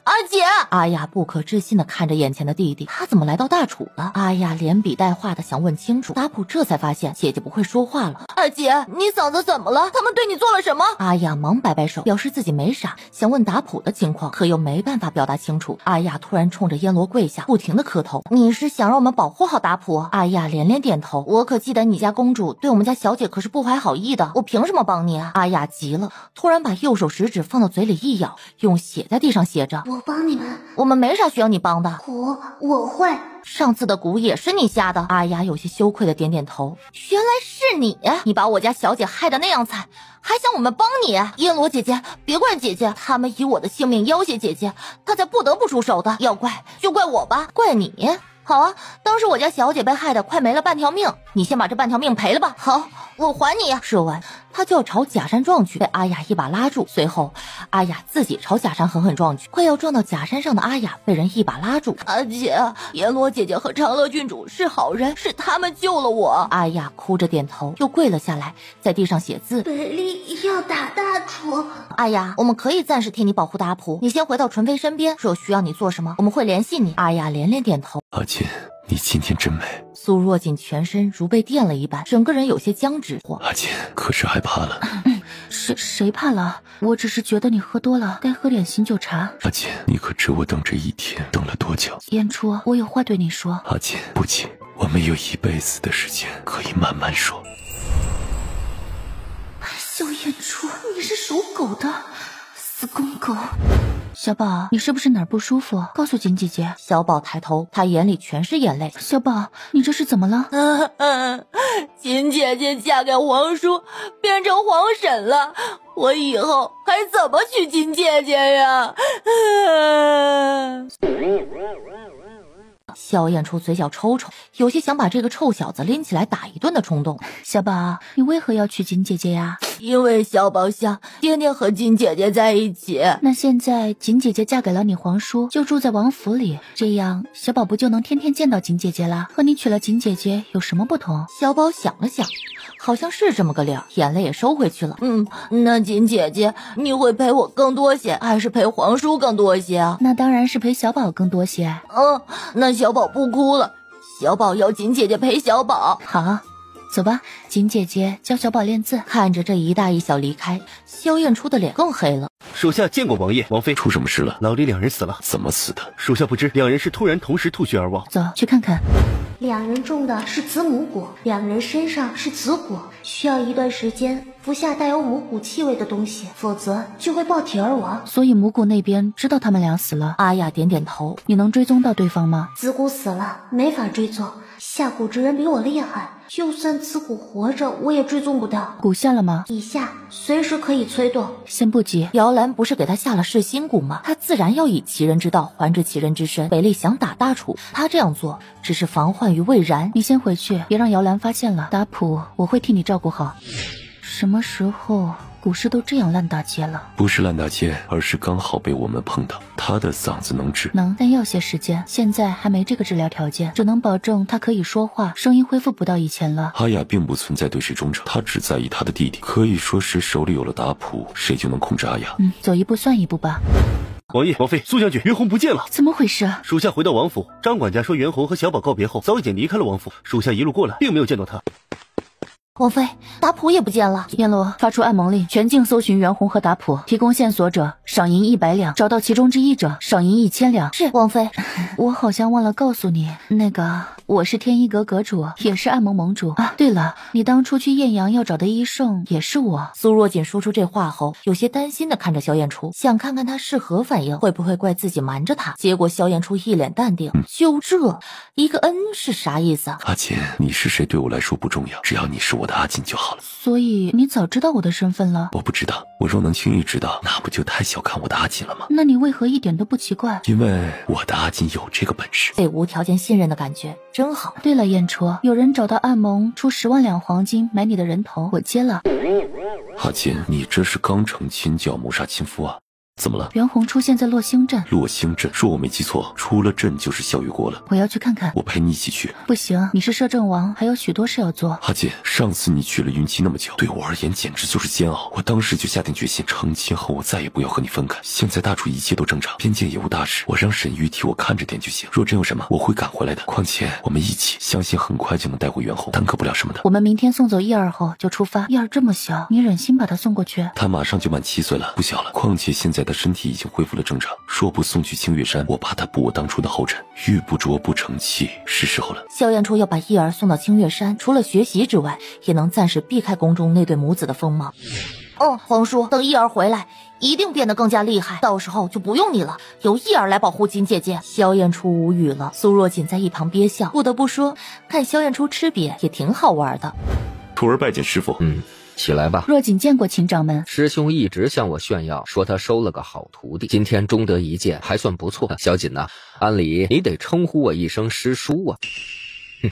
阿姐！阿雅不可置信的看着眼前的弟弟，他怎么来到大楚了？阿雅连笔带画的想问清楚，达普这才发现姐姐不会说话了。二姐，你嗓子怎么了？他们对你做了什么？阿雅忙摆摆手，表示自己没傻，想问达普的情况，可又没办法表达清楚。阿雅突然冲着燕罗跪下，不停的磕头。你是想让我们保护好达普？阿雅连连点头。我可记得你家公主对我们家小姐可是不怀好意的，我凭什么帮你啊？阿雅急了，突然把右手食指放到嘴里一咬，用血在地上写着：我帮你们。我们没啥需要你帮的。蛊我会。上次的蛊也是你下的。阿雅有些羞愧的点点头。原来是你，你把我家小姐害得那样惨，还想我们帮你？燕罗姐姐，别怪姐姐，他们以我的性命要挟姐姐，她才不得不出手的。要怪就怪我吧。怪你？好啊，当时我家小姐被害得快没了半条命，你先把这半条命赔了吧。好，我还你。说完，他就要朝假山撞去，被阿雅一把拉住。随后，阿雅自己朝假山狠狠撞去，快要撞到假山上的阿雅被人一把拉住。阿姐，阎罗姐姐和长乐郡主是好人，是他们救了我。阿雅哭着点头，又跪了下来，在地上写字。北丽要打大楚。阿雅，我们可以暂时替你保护达普，你先回到纯妃身边，若需要你做什么，我们会联系你。阿雅连连点头。阿锦，你今天真美。苏若锦全身如被电了一般，整个人有些僵直。阿锦，可是害怕了？谁怕了？我只是觉得你喝多了，该喝点醒酒茶。阿锦，你可知我等这一天等了多久？燕初，我有话对你说。阿锦，不急，我们有一辈子的时间可以慢慢说。萧燕初，你是属狗的，死公狗！小宝，你是不是哪儿不舒服？告诉锦姐姐。小宝抬头，他眼里全是眼泪。小宝，你这是怎么了？锦姐姐嫁给皇叔，变成皇婶了，我以后还怎么娶锦姐姐呀？萧燕初嘴角抽抽，有些想把这个臭小子拎起来打一顿的冲动。小宝，你为何要娶锦姐姐呀？因为小宝想天天和锦姐姐在一起。那现在锦姐姐嫁给了你皇叔，就住在王府里，这样小宝不就能天天见到锦姐姐了？和你娶了锦姐姐有什么不同？小宝想了想，好像是这么个理儿，眼泪也收回去了。那锦姐姐，你会陪我更多些，还是陪皇叔更多些啊？那当然是陪小宝更多些。那小宝不哭了，小宝要锦姐姐陪小宝。好，走吧，锦姐姐教小宝练字。看着这一大一小离开，萧燕初的脸更黑了。属下见过王爷、王妃。出什么事了？老李两人死了。怎么死的？属下不知，两人是突然同时吐血而亡。走去看看。两人种的是子母果，两人身上是子果，需要一段时间服下带有母骨气味的东西，否则就会爆体而亡。所以母骨那边知道他们俩死了。阿雅点点头。你能追踪到对方吗？子骨死了，没法追踪。下蛊之人比我厉害，就算子骨活着，我也追踪不到。蛊下了吗？已下，随时可以催动。先不急。姚兰不是给他下了噬心蛊吗？他自然要以其人之道还治其人之身。北丽想打大楚，他这样做只是防患于未然。你先回去，别让姚兰发现了。打普，我会替你照顾好。什么时候蛊师都这样烂大街了？不是烂大街，而是刚好被我们碰到。他的嗓子能治，能，但要些时间。现在还没这个治疗条件，只能保证他可以说话，声音恢复不到以前了。阿雅并不存在对谁忠诚，她只在意她的弟弟。可以说谁手里有了打谱，谁就能控制阿雅。走一步算一步吧。王爷、王妃，苏将军，袁弘不见了。怎么回事？属下回到王府，张管家说袁弘和小宝告别后早已经离开了王府，属下一路过来，并没有见到他。王妃，达普也不见了。燕罗发出暗蒙令，全境搜寻袁弘和达普，提供线索者赏银100两，找到其中之一者赏银1000两。是王妃。我好像忘了告诉你，那个我是天一阁阁主，也是暗盟盟主啊。对了，你当初去艳阳要找的医圣也是我。苏若锦说出这话后，有些担心的看着萧燕初，想看看他是何反应，会不会怪自己瞒着他。结果萧燕初一脸淡定，就这一个恩是啥意思啊？阿锦，你是谁对我来说不重要，只要你是我的阿锦就好了。所以你早知道我的身份了？我不知道，我若能轻易知道，那不就太小看我的阿锦了吗？那你为何一点都不奇怪？因为我的阿锦有这个本事。被无条件信任的感觉真好。对了，燕初，有人找到暗盟出10万两黄金买你的人头，我接了。阿锦，你这是刚成亲就要谋杀亲夫啊？怎么了？袁弘出现在洛星镇。洛星镇，说我没记错，出了镇就是萧月国了。我要去看看。我陪你一起去。不行，你是摄政王，还有许多事要做。阿锦，上次你娶了云姬那么久，对我而言简直就是煎熬。我当时就下定决心，成亲后我再也不要和你分开。现在大楚一切都正常，边界也无大事，我让沈玉替我看着点就行。若真有什么，我会赶回来的。况且我们一起，相信很快就能带回袁弘，耽搁不了什么的。我们明天送走叶儿后就出发。叶儿这么小，你忍心把他送过去？他马上就满7岁了，不小了。况且现在的身体已经恢复了正常，若不送去清月山，我怕他步我当初的后尘。玉不琢不成器，是时候了。萧燕初要把叶儿送到清月山，除了学习之外，也能暂时避开宫中那对母子的锋芒。皇叔，等叶儿回来，一定变得更加厉害，到时候就不用你了，由叶儿来保护锦姐姐。萧燕初无语了，苏若锦在一旁憋笑。不得不说，看萧燕初吃瘪也挺好玩的。徒儿拜见师傅。起来吧。若锦见过秦掌门。师兄一直向我炫耀，说他收了个好徒弟，今天终得一见，还算不错。小锦呐，按理你得称呼我一声师叔啊。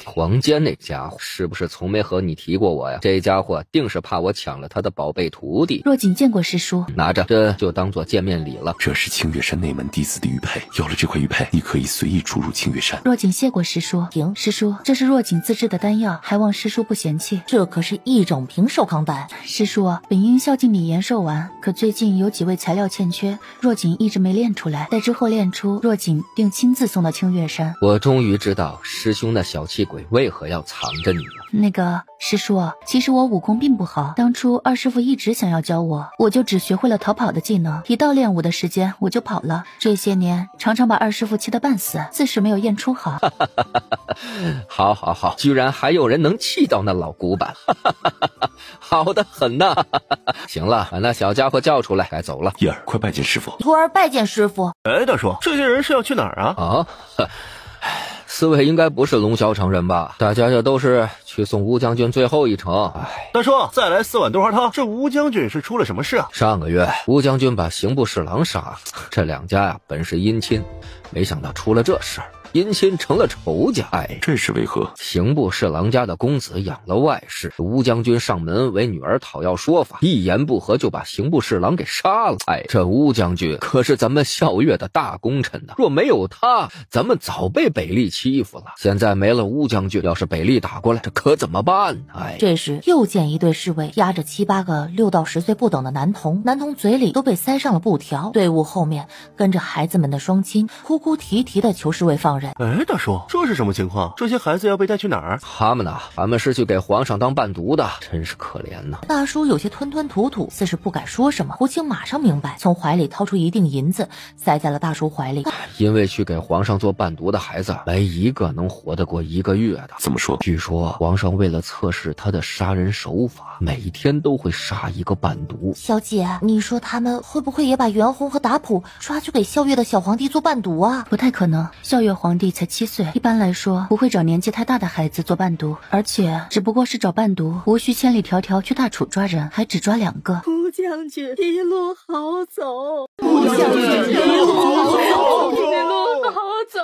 黄坚那家伙是不是从没和你提过我呀？这家伙定是怕我抢了他的宝贝徒弟。若锦见过师叔，拿着，这就当做见面礼了。这是清月山内门弟子的玉佩，有了这块玉佩，你可以随意出入清月山。若锦谢过师叔。师叔，这是若锦自制的丹药，还望师叔不嫌弃。这可是1整瓶寿康丹。师叔，本应孝敬你延寿丸，可最近有几味材料欠缺，若锦一直没炼出来，待之后炼出，若锦并亲自送到清月山。我终于知道师兄那小气鬼为何要藏着你了。那个师叔，其实我武功并不好，当初二师父一直想要教我，我就只学会了逃跑的技能，一到练武的时间我就跑了。这些年常常把二师父气得半死，自是没有验出好。好，居然还有人能气到那老古板，好的很呐。行了，把那小家伙叫出来，该走了。叶儿，快拜见师傅。徒儿拜见师傅。大叔，这些人是要去哪儿啊？四位应该不是龙霄城人吧？大家这都是去送吴将军最后一程。大叔，再来4碗豆花汤。这吴将军是出了什么事啊？上个月吴将军把刑部侍郎杀了，这2家呀本是姻亲，没想到出了这事儿。姻亲成了仇家。哎，这是为何？刑部侍郎家的公子养了外室，乌将军上门为女儿讨要说法，一言不合就把刑部侍郎给杀了。哎，这乌将军可是咱们校阅的大功臣呢，若没有他，咱们早被北利欺负了。现在没了乌将军，要是北利打过来，这可怎么办呢？哎，这时又见一队侍卫押着7、8个6到10岁不等的男童，男童嘴里都被塞上了布条，队伍后面跟着孩子们的双亲，哭哭啼啼的求侍卫放人。哎，大叔，这是什么情况？这些孩子要被带去哪儿？他们是去给皇上当伴读的，真是可怜呐。大叔有些吞吞吐吐，似是不敢说什么。胡青马上明白，从怀里掏出一锭银子，塞在了大叔怀里。因为去给皇上做伴读的孩子，没一个能活得过1个月的。怎么说？据说皇上为了测试他的杀人手法，每天都会杀一个伴读。小姐，你说他们会不会也把袁弘和达普抓去给校阅的小皇帝做伴读啊？不太可能，校阅皇帝才7岁，一般来说不会找年纪太大的孩子做伴读，而且只不过是找伴读，无需千里迢迢去大楚抓人，还只抓2个。乌将军一路好走，乌将军一路好走，一路好走。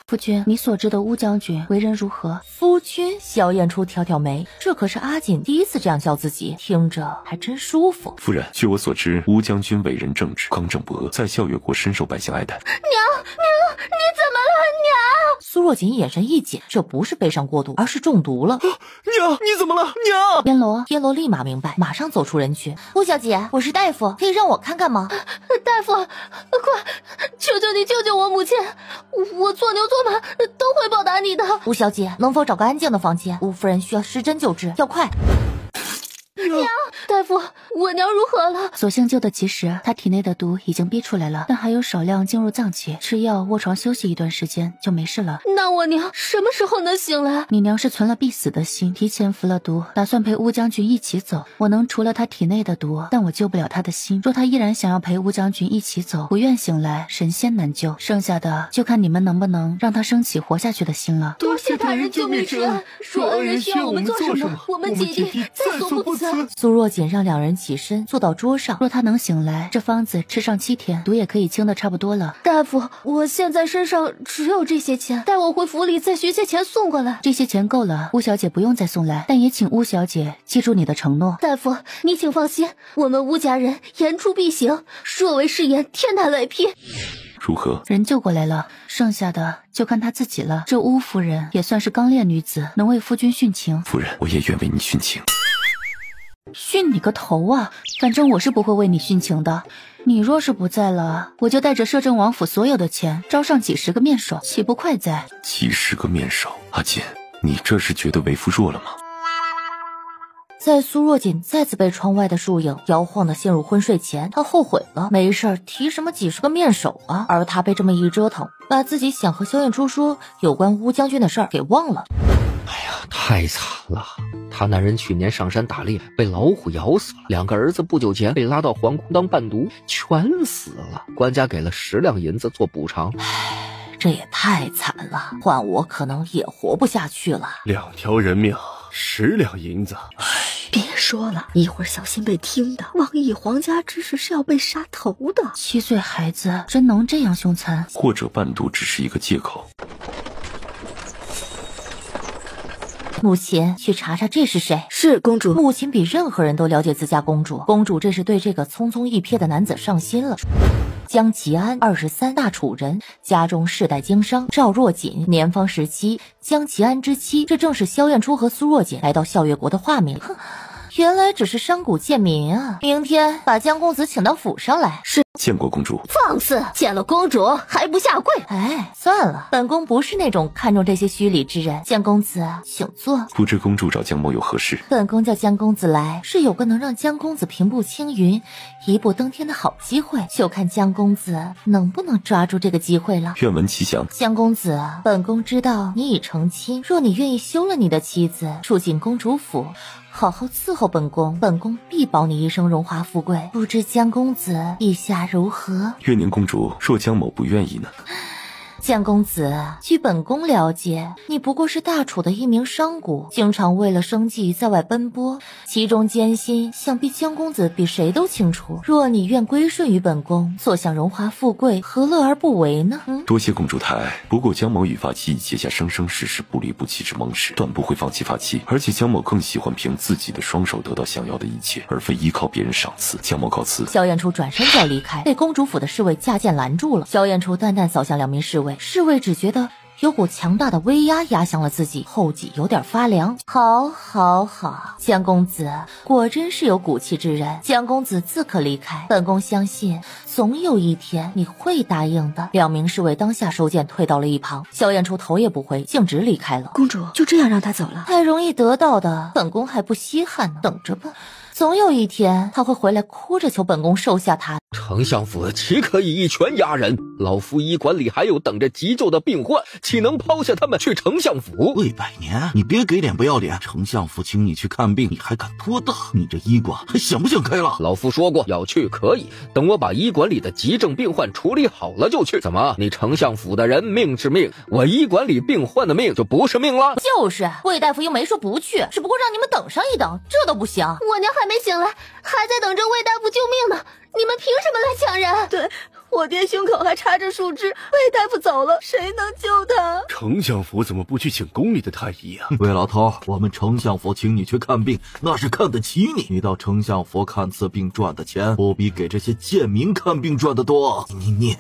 夫君，你所知的乌将军为人如何？夫君，萧燕初挑挑眉，这可是阿锦第一次这样叫自己，听着还真舒服。夫人，据我所知，乌将军为人正直，刚正不阿，在校阅国深受百姓爱戴。娘，你怎么了，娘？苏若锦眼神一紧，这不是悲伤过度，而是中毒了。娘，你怎么了？娘！天罗立马明白，马上走出人群。乌小姐，我是大夫，可以让我看看吗？大夫，快，求求你救救我母亲！我做牛做马都会报答你的。乌小姐，能否找个安静的房间？乌夫人需要施针救治，要快。娘，大夫，我娘如何了？所幸救得及时，她体内的毒已经逼出来了，但还有少量进入脏器，吃药卧床休息一段时间就没事了。那我娘什么时候能醒来？你娘是存了必死的心，提前服了毒，打算陪乌将军一起走。我能除了她体内的毒，但我救不了她的心。若她依然想要陪乌将军一起走，不愿醒来，神仙难救。剩下的就看你们能不能让她升起活下去的心了。多谢大人救命之恩，若恩人需要我们做什么，我们姐弟在所不辞。苏若锦让2人起身坐到桌上，若他能醒来，这方子吃上7天，毒也可以清得差不多了。大夫，我现在身上只有这些钱，带我回府里再寻些钱送过来。这些钱够了，乌小姐不用再送来，但也请乌小姐记住你的承诺。大夫，你请放心，我们乌家人言出必行，若为誓言，天打雷劈。如何？人救过来了，剩下的就看她自己了。这乌夫人也算是刚烈女子，能为夫君殉情。夫人，我也愿为你殉情。殉你个头啊！反正我是不会为你殉情的。你若是不在了，我就带着摄政王府所有的钱，招上几10个面首，岂不快哉？几10个面首，阿锦，你这是觉得为夫弱了吗？在苏若锦再次被窗外的树影摇晃的陷入昏睡前，他后悔了，没事提什么几10个面首啊？而他被这么一折腾，把自己想和萧燕初说有关乌将军的事儿给忘了。哎呀，太惨了！他那人去年上山打猎，被老虎咬死了；2个儿子不久前被拉到皇宫当伴读，全死了。官家给了10两银子做补偿。这也太惨了，换我可能也活不下去了。2条人命，10两银子。别说了，一会儿小心被听的。妄议皇家之事是要被杀头的。7岁孩子真能这样凶残？或者伴读只是一个借口。母亲，去查查这是谁？是公主。母亲比任何人都了解自家公主，公主这是对这个匆匆一瞥的男子上心了。江齐安，23，大楚人，家中世代经商。赵若锦，年方17，江齐安之妻。这正是萧燕初和苏若锦来到校阅国的画面。哼，原来只是商贾贱民啊！明天把江公子请到府上来。是。见过公主。放肆！见了公主还不下跪？哎，算了，本宫不是那种看重这些虚礼之人。江公子，请坐。不知公主找江某有何事？本宫叫江公子来，是有个能让江公子平步青云、一步登天的好机会，就看江公子能不能抓住这个机会了。愿闻其详。江公子，本宫知道你已成亲，若你愿意休了你的妻子，住进公主府，好好伺候本宫，本宫必保你一生荣华富贵。不知江公子意下如何？月宁公主，若江某不愿意呢？简公子，据本宫了解，你不过是大楚的一名商贾，经常为了生计在外奔波，其中艰辛，想必江公子比谁都清楚。若你愿归顺于本宫，坐享荣华富贵，何乐而不为呢？多谢公主台。不过江某与发妻已结下生生世世不离不弃之盟誓，断不会放弃发妻。而且江某更喜欢凭自己的双手得到想要的一切，而非依靠别人赏赐。江某告辞。萧彦初转身就要离开，被公主府的侍卫架剑拦住了。萧彦初淡淡扫向两名侍卫，侍卫只觉得有股强大的威压压向了自己，后脊有点发凉。好，江公子果真是有骨气之人，江公子自可离开，本宫相信总有一天你会答应的。两名侍卫当下收剑退到了一旁，萧彦初头也不回，径直离开了。公主就这样让他走了？太容易得到的，本宫还不稀罕呢，等着吧。总有一天他会回来哭着求本宫收下他。丞相府岂可以一拳压人？老夫医馆里还有等着急救的病患，岂能抛下他们去丞相府？魏百年，你别给脸不要脸！丞相府请你去看病，你还敢拖大？你这医馆还想不想开了？老夫说过要去可以，等我把医馆里的急症病患处理好了就去。怎么，你丞相府的人命是命，我医馆里病患的命就不是命了？就是魏大夫又没说不去，只不过让你们等上一等，这都不行。我娘还没醒来，还在等着魏大夫救命呢，你们凭什么来抢人？对，我爹胸口还插着树枝，魏大夫走了，谁能救他？丞相府怎么不去请宫里的太医啊？魏老头，我们丞相府请你去看病，那是看得起你。你到丞相府看次病赚的钱，不比给这些贱民看病赚得多。你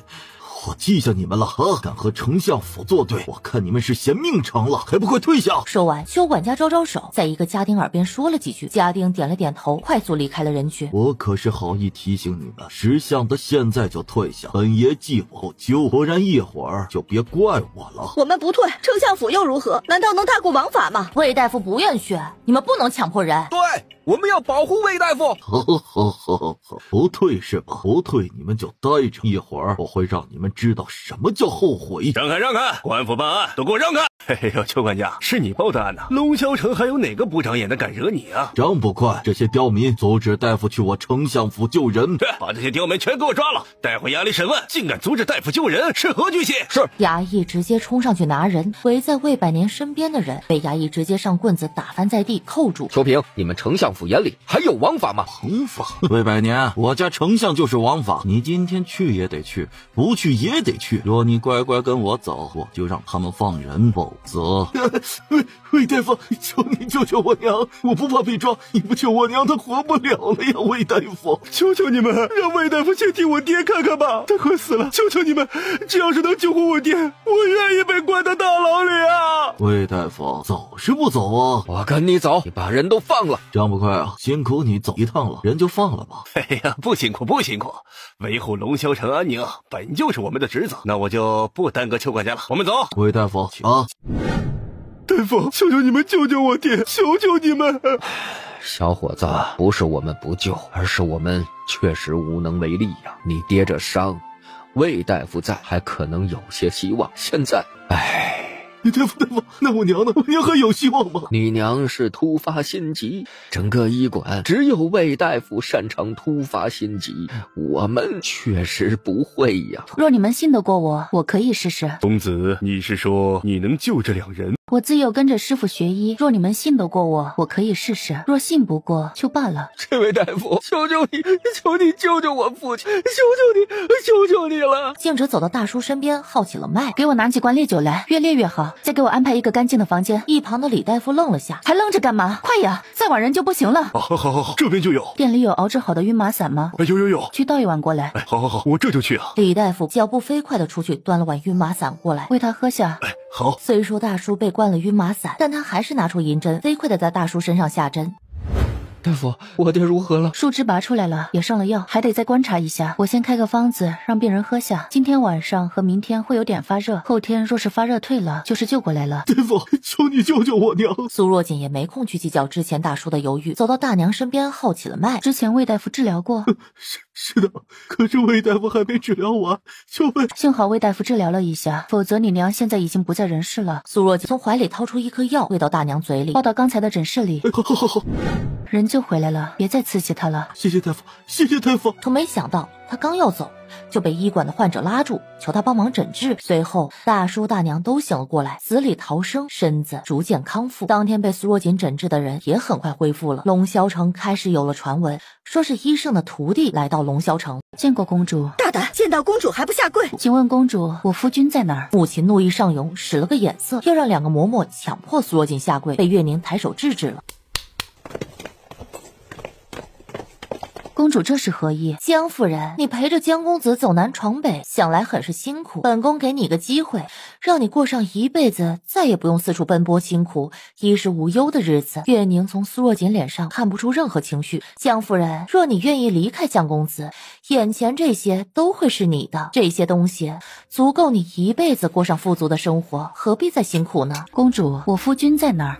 我记下你们了啊！敢和丞相府作对，我看你们是嫌命长了，还不快退下！说完，邱管家招招手，在一个家丁耳边说了几句。家丁点了点头，快速离开了人群。我可是好意提醒你们，识相的现在就退下，本爷记我不救，不然一会儿就别怪我了。我们不退，丞相府又如何？难道能大过王法吗？魏大夫不愿去，你们不能强迫人。对，我们要保护魏大夫。好，不退是吧？不退你们就待着，一会儿我会让你们知道什么叫后悔。让开！官府办案，都给我让开！哎呦，邱管家，是你报的案呐！龙霄城还有哪个不长眼的敢惹你啊？张捕快，这些刁民阻止大夫去我丞相府救人。对，把这些刁民全给我抓了，带回衙里审问。竟敢阻止大夫救人，是何居心？是。衙役直接冲上去拿人，围在魏百年身边的人被衙役直接上棍子打翻在地，扣住。秋萍，你们丞相府眼里还有王法吗？王法？魏百年，我家丞相就是王法，你今天去也得去，不去也得去。若你乖乖跟我走，我就让他们放人，否则魏大夫，求你救救我娘，我不怕被抓，你不救我娘她活不了了呀！魏大夫，求求你们，让魏大夫先替我爹看看吧，他快死了，求求你们，只要是能救活我爹，我愿意被关到大牢里啊！魏大夫，走是不走啊？我跟你走，你把人都放了。张捕快啊，辛苦你走一趟了，人就放了吧。哎呀，不辛苦，维护龙霄城安宁本就是我们的职责，那我就不耽搁邱管家了，我们走。魏大夫，请。大夫，求求你们救救我爹，求求你们！小伙子，不是我们不救，而是我们确实无能为力呀。你爹这伤，魏大夫在还可能有些希望，现在，大夫，那我娘呢？我娘还有希望吗？你娘是突发心疾，整个医馆只有魏大夫擅长突发心疾，我们确实不会呀。若你们信得过我，我可以试试。公子，你是说你能救这两人？我自幼跟着师傅学医，若你们信得过我，我可以试试；若信不过，就罢了。这位大夫，求求你，求你救救我父亲，求求你了！静止走到大叔身边，号起了脉，给我拿几罐烈酒来，越烈越好。再给我安排一个干净的房间。一旁的李大夫愣了下，还愣着干嘛？快呀，再晚人就不行了。好，这边就有。店里有熬制好的晕麻散吗？有，去倒一碗过来。好，我这就去啊。李大夫脚步飞快的出去，端了碗晕麻散过来，喂他喝下。好。虽说大叔被灌了晕麻散，但他还是拿出银针，飞快的在大叔身上下针。大夫，我爹如何了？树枝拔出来了，也上了药，还得再观察一下。我先开个方子让病人喝下，今天晚上和明天会有点发热，后天若是发热退了，就是救过来了。大夫，求你救救我娘！苏若锦也没空去计较之前大叔的犹豫，走到大娘身边号起了脉。之前魏大夫治疗过？是的，可是魏大夫还没治疗完，就被……幸好魏大夫治疗了一下，否则你娘现在已经不在人世了。苏若锦从怀里掏出一颗药，喂到大娘嘴里，抱到刚才的诊室里。好，人就回来了，别再刺激他了。谢谢大夫。可没想到他刚要走，就被医馆的患者拉住，求他帮忙诊治。随后大叔大娘都醒了过来，死里逃生，身子逐渐康复。当天被苏若锦诊治的人也很快恢复了。龙霄城开始有了传闻，说是医圣的徒弟来到龙霄城。见过公主。大胆，见到公主还不下跪？请问公主，我夫君在哪儿？母亲怒意上涌，使了个眼色，要让两个嬷嬷强迫苏若锦下跪，被月宁抬手制止了。公主这是何意？江夫人，你陪着江公子走南闯北，想来很是辛苦。本宫给你个机会，让你过上一辈子再也不用四处奔波辛苦、衣食无忧的日子。月宁从苏若锦脸上看不出任何情绪。江夫人，若你愿意离开江公子，眼前这些都会是你的，这些东西足够你一辈子过上富足的生活，何必再辛苦呢？公主，我夫君在哪儿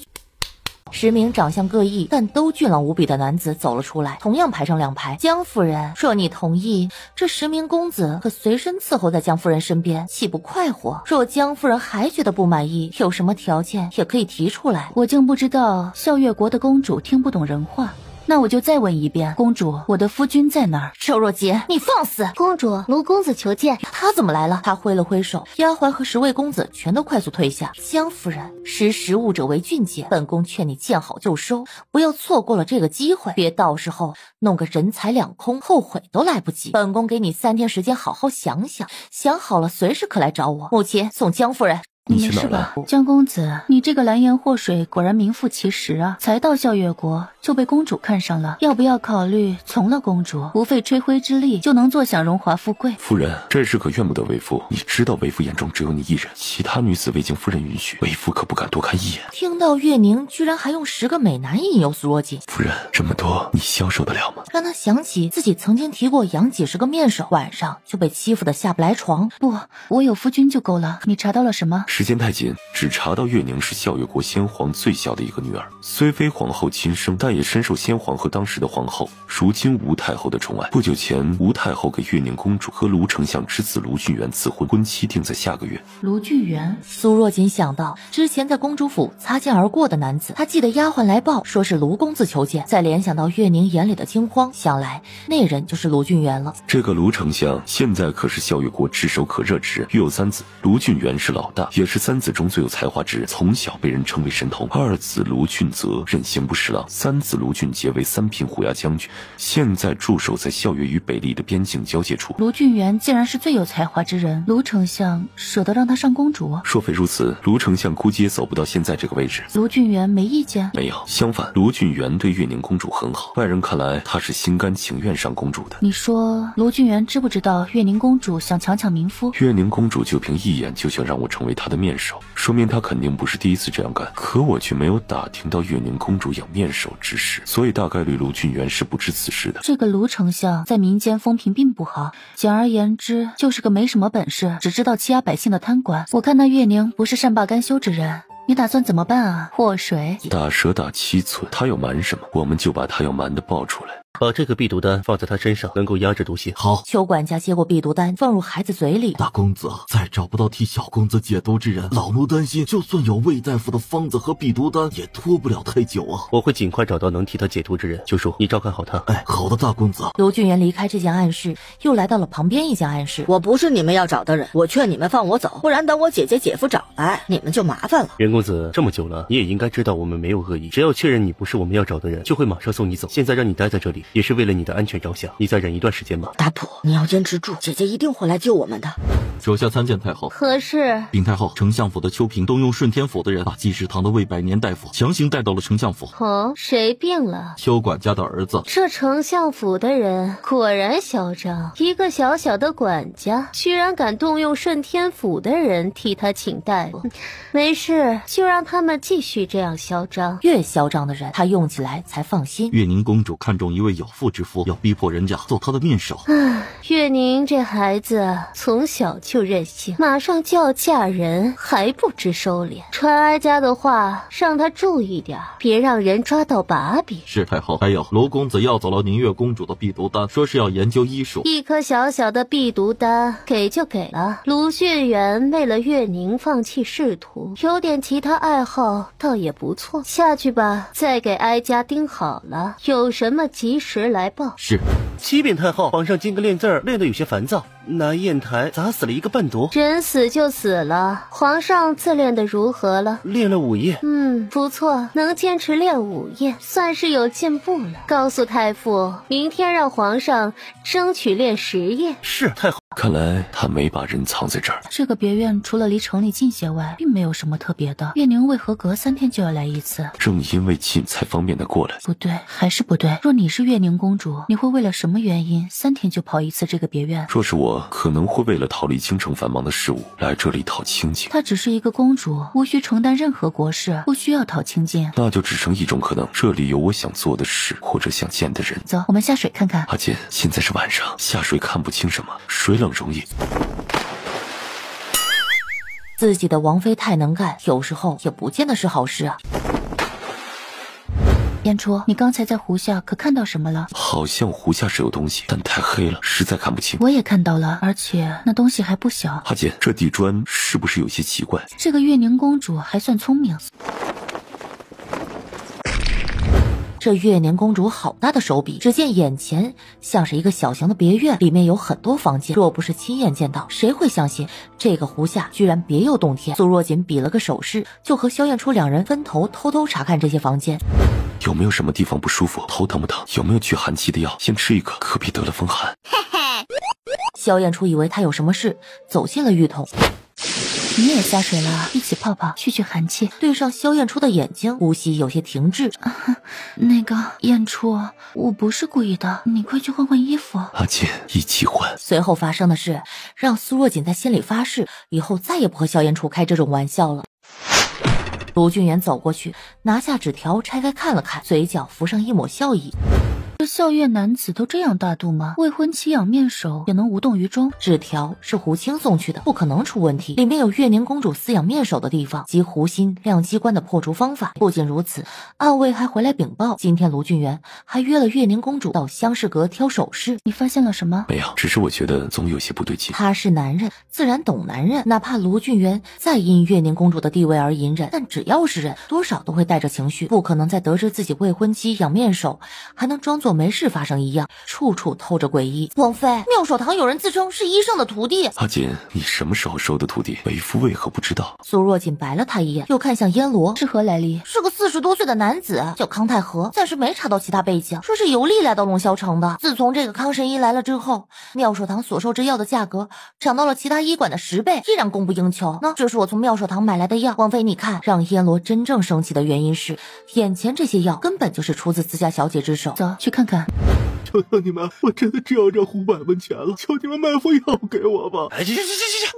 ？10名长相各异但都俊朗无比的男子走了出来，同样排成2排。江夫人，若你同意，这10名公子可随身伺候在江夫人身边，岂不快活？若江夫人还觉得不满意，有什么条件也可以提出来。我竟不知道笑月国的公主听不懂人话。那我就再问一遍，公主，我的夫君在哪儿？周若洁，你放肆！公主，卢公子求见。他怎么来了？他挥了挥手，丫鬟和10位公子全都快速退下。江夫人，识时务者为俊杰，本宫劝你见好就收，不要错过了这个机会，别到时候弄个人财两空，后悔都来不及。本宫给你3天时间好好想想，想好了随时可来找我。母亲，送江夫人。你没事吧？江公子，你这个蓝颜祸水果然名副其实啊！才到笑月国就被公主看上了，要不要考虑从了公主，不费吹灰之力就能坐享荣华富贵？夫人，这事可怨不得为夫。你知道为夫眼中只有你一人，其他女子未经夫人允许，为夫可不敢多看一眼。听到月宁居然还用10个美男引诱苏若锦，夫人，这么多你消受得了吗？让他想起自己曾经提过养几10个面首，晚上就被欺负得下不来床。不，我有夫君就够了。你查到了什么？时间太紧，只查到月宁是笑月国先皇最小的一个女儿，虽非皇后亲生，但也深受先皇和当时的皇后如今吴太后的宠爱。不久前，吴太后给月宁公主和卢丞相之子卢俊元赐婚，婚期定在下个月。卢俊元，苏若锦想到之前在公主府擦肩而过的男子，她记得丫鬟来报说是卢公子求见，再联想到月宁眼里的惊慌，想来那人就是卢俊元了。这个卢丞相现在可是笑月国炙手可热之人，育有3子，卢俊元是老大，也是3子中最有才华之人，从小被人称为神童。2子卢俊泽任刑部侍郎，3子卢俊杰为3品虎牙将军，现在驻守在校月与北利的边境交界处。卢俊元竟然是最有才华之人，卢丞相舍得让他上公主？若非如此，卢丞相估计也走不到现在这个位置。卢俊元没意见？没有，相反，卢俊元对月宁公主很好，外人看来他是心甘情愿上公主的。你说卢俊元知不知道月宁公主想强名夫？月宁公主就凭一眼就想让我成为她的面首，说明她肯定不是第一次这样干，可我却没有打听到月宁公主养面首之事，所以大概率卢俊元是不知此事的。这个卢丞相在民间风评并不好，简而言之就是个没什么本事，只知道欺压百姓的贪官。我看那月宁不是善罢甘休之人，你打算怎么办啊？祸水打蛇打7寸，他要瞒什么，我们就把他要瞒的爆出来。把这个避毒丹放在他身上，能够压制毒性。好。邱管家接过避毒丹，放入孩子嘴里。大公子，再找不到替小公子解毒之人，老奴担心，就算有魏大夫的方子和避毒丹，也拖不了太久啊。我会尽快找到能替他解毒之人。九叔，你照看好他。哎，好的，大公子。卢俊元离开这间暗室，又来到了旁边一间暗室。我不是你们要找的人，我劝你们放我走，不然等我姐姐姐夫找来，你们就麻烦了。袁公子，这么久了，你也应该知道我们没有恶意，只要确认你不是我们要找的人，就会马上送你走。现在让你待在这里，也是为了你的安全着想，你再忍一段时间吧。达普，你要坚持住，姐姐一定会来救我们的。手下参见太后。可是禀太后，丞相府的邱平动用顺天府的人，把济世堂的魏百年大夫强行带到了丞相府。哦，谁病了？邱管家的儿子。这丞相府的人果然嚣张，一个小小的管家居然敢动用顺天府的人替他请大夫。没事，就让他们继续这样嚣张，越嚣张的人他用起来才放心。月宁公主看中一位有妇之夫，要逼迫人家做她的面首。月宁这孩子从小就任性，马上就要嫁人还不知收敛。传哀家的话，让他注意点，别让人抓到把柄。是太后。还有卢公子要走了宁月公主的避毒丹，说是要研究医术。一颗小小的避毒丹给就给了。卢俊元为了月宁放弃仕途，有点其他爱好倒也不错。下去吧，再给哀家盯好了，有什么急及时来报。是。启禀太后，皇上今个练字练得有些烦躁，拿砚台砸死了一个伴读。人死就死了，皇上字练得如何了？练了5页。不错，能坚持练5页，算是有进步了。告诉太傅，明天让皇上争取练10页。是太后。看来他没把人藏在这儿。这个别院除了离城里近些外，并没有什么特别的。月宁为何隔3天就要来一次？正因为近才方便的过来。不对，还是不对。若你是月宁公主，你会为了什么原因3天就跑一次这个别院？若是我，可能会为了逃离京城繁忙的事务，来这里讨清静。她只是一个公主，无需承担任何国事，不需要讨清静。那就只剩一种可能，这里有我想做的事，或者想见的人。走，我们下水看看。阿健，现在是晚上，下水看不清什么，水冷容易。自己的王妃太能干，有时候也不见得是好事啊。燕初，你刚才在湖下可看到什么了？好像湖下是有东西，但太黑了，实在看不清。我也看到了，而且那东西还不小。阿健，这地砖是不是有些奇怪？这个月宁公主还算聪明。这月宁公主好大的手笔，只见眼前像是一个小型的别院，里面有很多房间。若不是亲眼见到，谁会相信这个湖下居然别有洞天？苏若锦比了个手势，就和萧燕初两人分头偷偷查看这些房间。有没有什么地方不舒服？头疼不疼？有没有驱寒气的药？先吃一个，可别得了风寒。萧燕初以为他有什么事，走进了浴桶。你也下水了，一起泡泡，去寒气。对上萧燕初的眼睛，呼吸有些停滞。那个燕初，我不是故意的，你快去换换衣服。阿健，一起换。随后发生的事，让苏若锦在心里发誓，以后再也不和萧燕初开这种玩笑了。卢俊元走过去，拿下纸条拆开看了看，嘴角浮上一抹笑意。这校院男子都这样大度吗？未婚妻养面首也能无动于衷？纸条是胡青送去的，不可能出问题。里面有月宁公主饲养面首的地方及胡心亮机关的破除方法。不仅如此，暗卫还回来禀报，今天卢俊元还约了月宁公主到相士阁挑首饰。你发现了什么？没有，只是我觉得总有些不对劲。他是男人，自然懂男人。哪怕卢俊元再因月宁公主的地位而隐忍，但只要是人，多少都会带着情绪，不可能在得知自己未婚妻养面首还能装作没事发生一样，处处透着诡异。王妃，妙手堂有人自称是医圣的徒弟。阿锦，你什么时候收的徒弟？为夫为何不知道？苏若锦白了他一眼，又看向燕罗，是何来历？是个40多岁的男子，叫康太和，暂时没查到其他背景，说是游历来到龙霄城的。自从这个康神医来了之后，妙手堂所售之药的价格涨到了其他医馆的10倍，依然供不应求。那这是我从妙手堂买来的药。王妃，你看，让燕罗真正生气的原因是，眼前这些药根本就是出自自家小姐之手。走去看看。求求你们，我真的只要这500文钱了，求你们买副药给我吧！哎，这，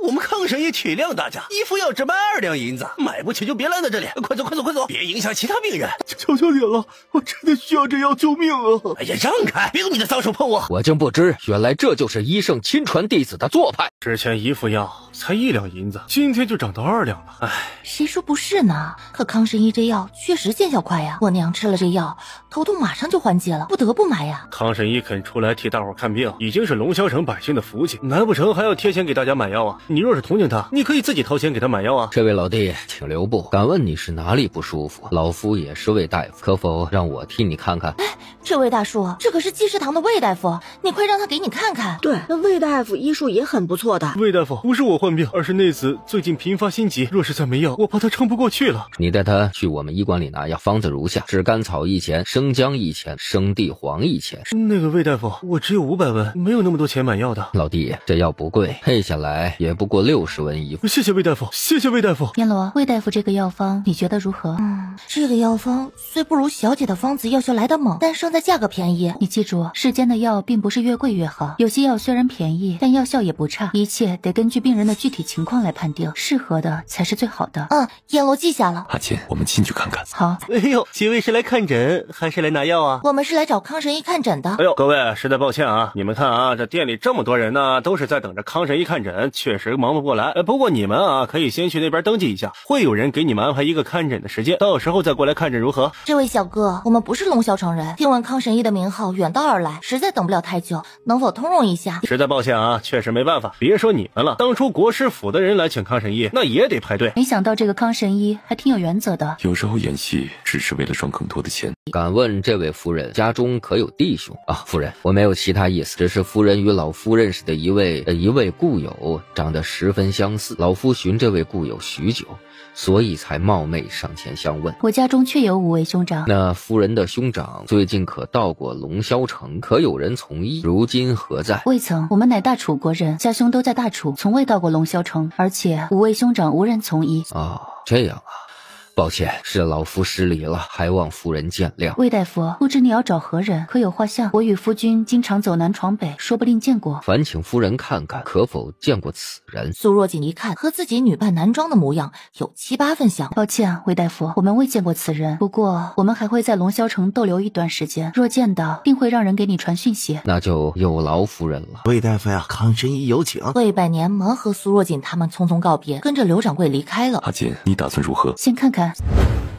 我们康神也体谅大家，一副药只卖2两银子，买不起就别拦在这里，快走，别影响其他病人。求求你了，我真的需要这药救命啊！哎呀，让开，别用你的脏手碰我！我竟不知，原来这就是医圣亲传弟子的做派。之前一副药才1两银子，今天就涨到2两了。哎，谁说不是呢？可康神医这药确实见效快呀，我娘吃了这药，头痛马上就缓解了，不得不买呀。康神医肯出来替大伙看病，已经是龙霄城百姓的福气，难不成还要贴钱给大家买药啊？你若是同情他，你可以自己掏钱给他买药啊。这位老弟，请留步。敢问你是哪里不舒服？老夫也是魏大夫，可否让我替你看看？这位大叔，这可是济世堂的魏大夫，你快让他给你看看。对，那魏大夫医术也很不错的。魏大夫，不是我患病，而是内子最近频发心急，若是再没药，我怕他撑不过去了。你带他去我们医馆里拿药，方子如下：炙甘草1钱，生姜1钱，生地黄1钱。那个魏大夫，我只有500文，没有那么多钱买药的。老弟，这药不贵，配下来也不过60文一副。谢谢魏大夫，谢谢魏大夫。燕罗，魏大夫这个药方你觉得如何？这个药方虽不如小姐的方子药效来得猛，但胜在价格便宜。你记住，世间的药并不是越贵越好，有些药虽然便宜，但药效也不差，一切得根据病人的具体情况来判定，适合的才是最好的。燕罗记下了。阿健，我们进去看看。好。哎呦，几位是来看诊还是来拿药啊？我们是来找康神医看诊的。哎呦，各位，实在抱歉啊，你们看啊，这店里这么多人呢，都是在等着康神医看诊，确实忙不过来。不过你们啊，可以先去那边登记一下，会有人给你们安排一个看诊的时间，到时候再过来看诊如何？这位小哥，我们不是龙啸城人，听闻康神医的名号，远道而来，实在等不了太久，能否通融一下？实在抱歉啊，确实没办法。别说你们了，当初国师府的人来请康神医，那也得排队。没想到这个康神医还挺有原则的。有时候演戏只是为了赚更多的钱。敢问这位夫人家中可有弟兄啊？夫人，我没有其他意思，只是夫人与老夫认识的一位故友，长得十分相似。老夫寻这位故友许久，所以才冒昧上前相问。我家中确有5位兄长。那夫人的兄长最近可到过龙霄城？可有人从医？如今何在？未曾，我们乃大楚国人，家兄都在大楚，从未到过龙霄城，而且5位兄长无人从医。哦，这样啊。抱歉，是老夫失礼了，还望夫人见谅。魏大夫，不知你要找何人？可有画像？我与夫君经常走南闯北，说不定见过。烦请夫人看看，可否见过此人？苏若锦一看，和自己女扮男装的模样有7、8分像。抱歉，魏大夫，我们未见过此人。不过我们还会在龙霄城逗留一段时间，若见到，定会让人给你传讯息。那就有劳夫人了。魏大夫呀，康神医有请。魏百年忙和苏若锦他们匆匆告别，跟着刘掌柜离开了。阿锦，你打算如何？先看看。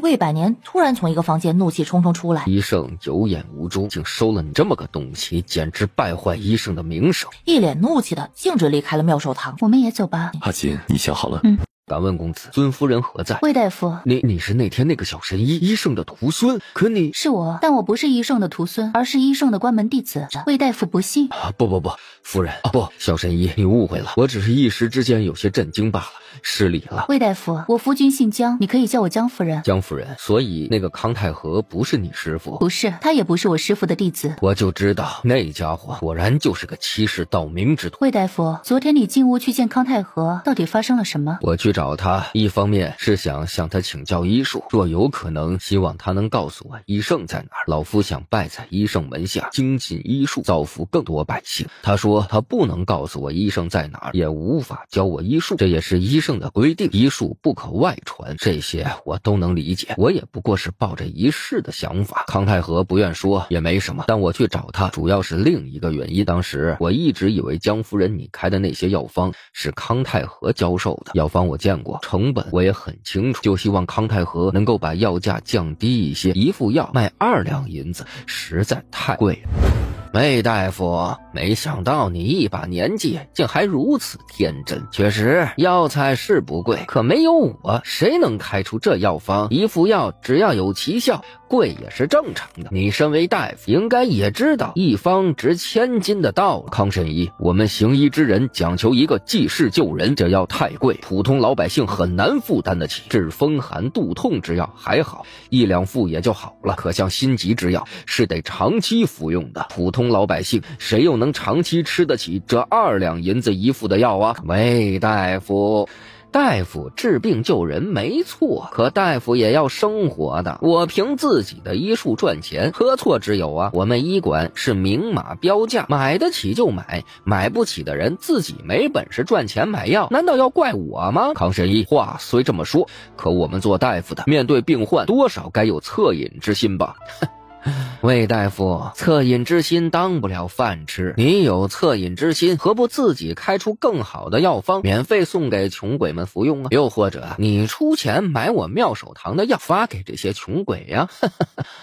魏百年突然从一个房间怒气冲冲出来，医圣有眼无珠，竟收了你这么个东西，你简直败坏医圣的名声。一脸怒气的径直离开了妙寿堂。我们也走吧。阿锦，你想好了？敢问公子，尊夫人何在？魏大夫，你是那天那个小神医医圣的徒孙，可你是我，但我不是医圣的徒孙，而是医圣的关门弟子。魏大夫不信。不，夫人，不，小神医，你误会了，我只是一时之间有些震惊罢了，失礼了。魏大夫，我夫君姓江，你可以叫我江夫人。江夫人，所以那个康太和不是你师傅？不是，他也不是我师傅的弟子。我就知道那家伙果然就是个欺世盗名之徒。魏大夫，昨天你进屋去见康太和，到底发生了什么？我去找他，一方面是想向他请教医术，若有可能，希望他能告诉我医圣在哪儿。老夫想拜在医圣门下，精进医术，造福更多百姓。他说他不能告诉我医圣在哪儿，也无法教我医术，这也是医圣的规定，医术不可外传。这些我都能理解，我也不过是抱着一试的想法。康太和不愿说也没什么，但我去找他主要是另一个原因。当时我一直以为江夫人你开的那些药方是康太和教授的，药方我见过，成本我也很清楚，就希望康太和能够把药价降低一些，一副药卖2两银子，实在太贵了。魏大夫，没想到你一把年纪竟还如此天真。确实药材是不贵，可没有我谁能开出这药方？一副药只要有奇效，贵也是正常的。你身为大夫，应该也知道一方值1000金的道理。康神医，我们行医之人讲求一个济世救人，这药太贵，普通老百姓很难负担得起。治风寒肚痛之药还好，1两副也就好了，可像心急之药是得长期服用的，普通老百姓谁又能长期吃得起这2两银子一副的药啊？魏大夫，大夫治病救人没错，可大夫也要生活的。我凭自己的医术赚钱，何错之有啊？我们医馆是明码标价，买得起就买，买不起的人自己没本事赚钱买药，难道要怪我吗？康神医，话虽这么说，可我们做大夫的面对病患，多少该有恻隐之心吧？魏大夫，恻隐之心当不了饭吃，你有恻隐之心，何不自己开出更好的药方，免费送给穷鬼们服用啊？又或者你出钱买我妙手堂的药，发给这些穷鬼呀？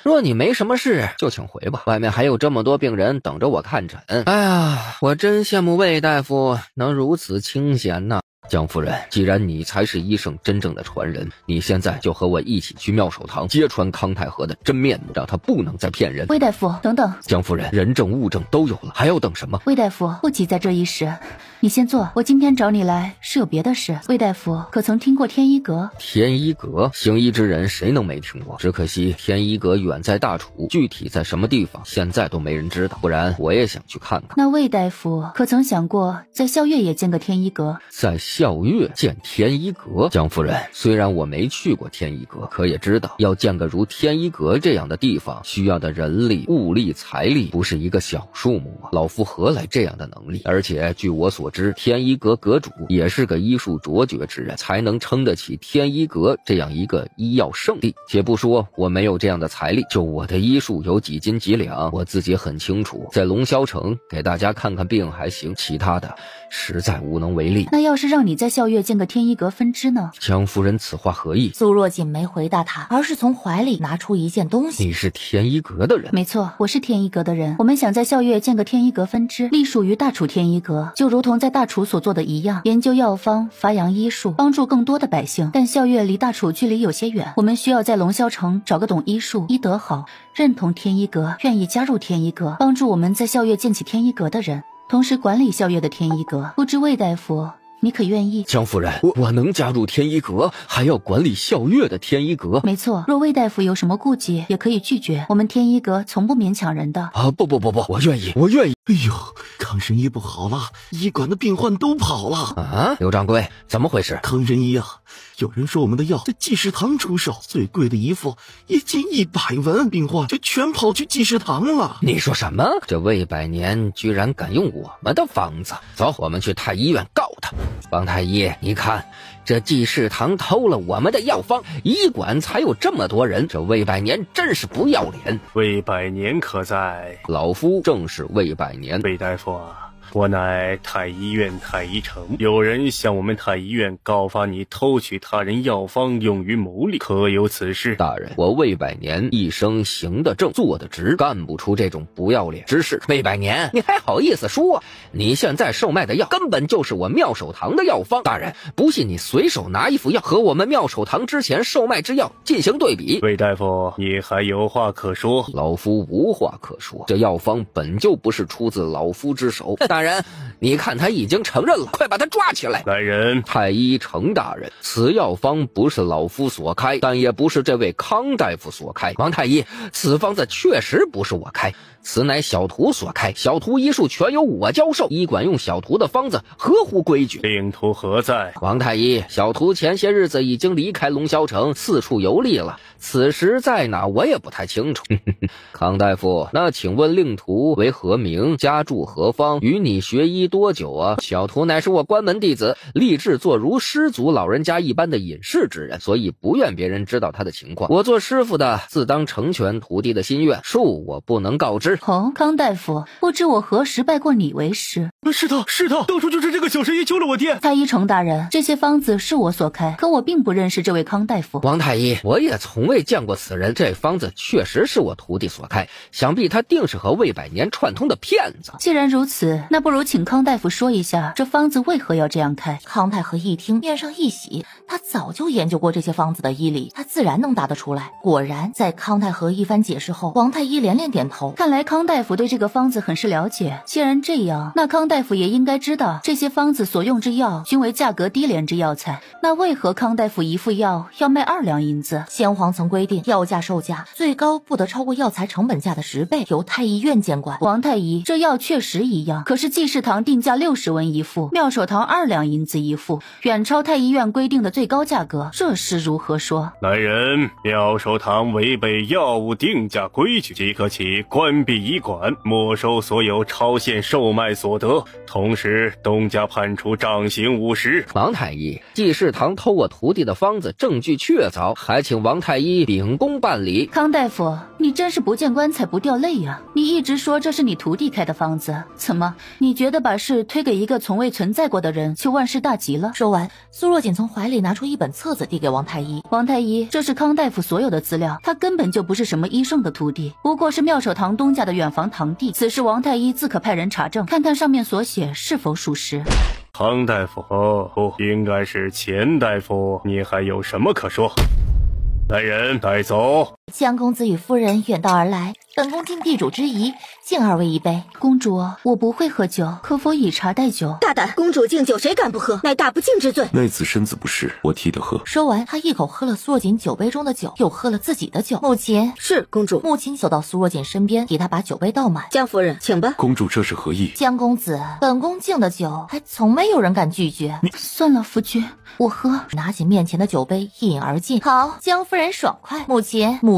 若你没什么事，就请回吧，外面还有这么多病人等着我看诊。哎呀，我真羡慕魏大夫能如此清闲呐。江夫人，既然你才是医圣真正的传人，你现在就和我一起去妙手堂揭穿康太和的真面目，让他不能再骗人。魏大夫，等等。江夫人，人证物证都有了，还要等什么？魏大夫，不急在这一时，你先坐，我今天找你来是有别的事。魏大夫，可曾听过天一阁？天一阁，行医之人谁能没听过？只可惜天一阁远在大楚，具体在什么地方，现在都没人知道，不然我也想去看看。那魏大夫可曾想过在校月也建个天一阁？在校月建天一阁？江夫人，虽然我没去过天一阁，可也知道要建个如天一阁这样的地方，需要的人力、物力、财力不是一个小数目啊！老夫何来这样的能力？而且据我所所知，天一阁阁主也是个医术卓绝之人，才能撑得起天一阁这样一个医药圣地。且不说我没有这样的财力，就我的医术有几斤几两，我自己很清楚。在龙霄城给大家看看病还行，其他的实在无能为力。那要是让你在校月建个天一阁分支呢？江夫人此话何意？苏若锦没回答他，而是从怀里拿出一件东西。你是天一阁的人？没错，我是天一阁的人。我们想在校月建个天一阁分支，隶属于大楚天一阁，就如同在大楚所做的一样，研究药方，发扬医术，帮助更多的百姓。但校月离大楚距离有些远，我们需要在龙霄城找个懂医术、医德好、认同天一阁、愿意加入天一阁，帮助我们在校月建起天一阁的人，同时管理校月的天一阁。不知魏大夫你可愿意？江夫人，我能加入天一阁，还要管理校月的天一阁。没错，若魏大夫有什么顾忌，也可以拒绝。我们天一阁从不勉强人的。不，我愿意，我愿意。哎呦，康神医不好了，医馆的病患都跑了啊！刘掌柜，怎么回事？康神医啊，有人说我们的药在济世堂出售，最贵的一副也近100文，病患就全跑去济世堂了。你说什么？这魏百年居然敢用我们的方子？走，我们去太医院告他。王太医，你看这济世堂偷了我们的药方，医馆才有这么多人，这魏百年真是不要脸。魏百年可在？老夫正是魏百年。魏大夫啊，我乃太医院太医城，有人向我们太医院告发你偷取他人药方用于牟利，可有此事？大人，我魏百年一生行得正，坐得直，干不出这种不要脸之事。魏百年，你还好意思说？你现在售卖的药根本就是我妙手堂的药方。大人，不信你随手拿一副药和我们妙手堂之前售卖之药进行对比。魏大夫，你还有话可说？老夫无话可说，这药方本就不是出自老夫之手。大人，你看他已经承认了，快把他抓起来。来人！太医程大人，此药方不是老夫所开，但也不是这位康大夫所开。王太医，此方子确实不是我开，此乃小徒所开，小徒医术全由我教授，医馆用小徒的方子合乎规矩。病徒何在？王太医，小徒前些日子已经离开龙霄城，四处游历了，此时在哪我也不太清楚。康大夫，那请问令徒为何名，家住何方，与你学医多久啊？小徒乃是我关门弟子，立志做如师祖老人家一般的隐士之人，所以不愿别人知道他的情况。我做师傅的自当成全徒弟的心愿，恕我不能告知。哦，康大夫，不知我何时拜过你为师？是他，当初就是这个小神医救了我爹。太医程大人，这些方子是我所开，可我并不认识这位康大夫。王太医，我也从未见过此人，这方子确实是我徒弟所开，想必他定是和魏百年串通的骗子。既然如此，那不如请康大夫说一下，这方子为何要这样开？康太和一听，面上一喜，他早就研究过这些方子的医理，他自然能答得出来。果然，在康太和一番解释后，王太医连连点头。看来康大夫对这个方子很是了解。既然这样，那康大夫也应该知道，这些方子所用之药均为价格低廉之药材。那为何康大夫一副药要卖2两银子？先皇曾规定，药价售价最高不得超过药材成本价的10倍，由太医院监管。王太医，这药确实一样，可是济世堂定价60文一副，妙手堂2两银子一副，远超太医院规定的最高价格，这是如何说？来人，妙手堂违背药物定价规矩，即刻起关闭医馆，没收所有超限售卖所得，同时东家判处杖刑50。王太医，济世堂偷我徒弟的方子，证据确凿，还请王太医秉公办理。康大夫，你真是不见棺材不掉泪呀！你一直说这是你徒弟开的方子，怎么你觉得把事推给一个从未存在过的人就万事大吉了？说完，苏若锦从怀里拿出一本册子递给王太医。王太医，这是康大夫所有的资料，他根本就不是什么医圣的徒弟，不过是妙手堂东家的远房堂弟。此事王太医自可派人查证，看看上面所写是否属实。康大夫，不，应该是钱大夫，你还有什么可说？来人，带走。江公子与夫人远道而来，本宫尽地主之谊，敬二位一杯。公主，我不会喝酒，可否以茶代酒？大胆！公主敬酒，谁敢不喝？乃大不敬之罪。内子身子不适，我替他喝。说完，他一口喝了苏若锦酒杯中的酒，又喝了自己的酒。母亲，是公主。母亲走到苏若锦身边，替他把酒杯倒满。江夫人，请吧。公主这是何意？江公子，本宫敬的酒，还从没有人敢拒绝。算了，夫君，我喝。拿起面前的酒杯，一饮而尽。好，江夫人爽快。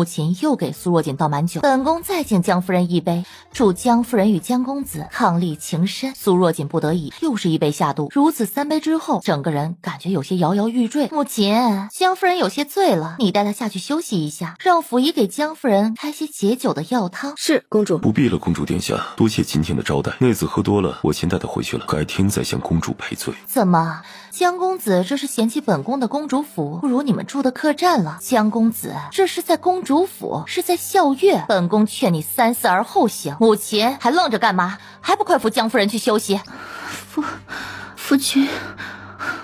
母亲又给苏若锦倒满酒，本宫再敬江夫人一杯，祝江夫人与江公子伉俪情深。苏若锦不得已又是一杯下肚，如此3杯之后，整个人感觉有些摇摇欲坠。母亲，江夫人有些醉了，你带她下去休息一下，让府医给江夫人开些解酒的药汤。是公主。不必了，公主殿下，多谢今天的招待。内子喝多了，我先带她回去了，改天再向公主赔罪。怎么，江公子这是嫌弃本宫的公主府不如你们住的客栈了？江公子，这是在公主府，是在校阅，本宫劝你3思而后行。母亲还愣着干嘛？还不快扶江夫人去休息？夫君，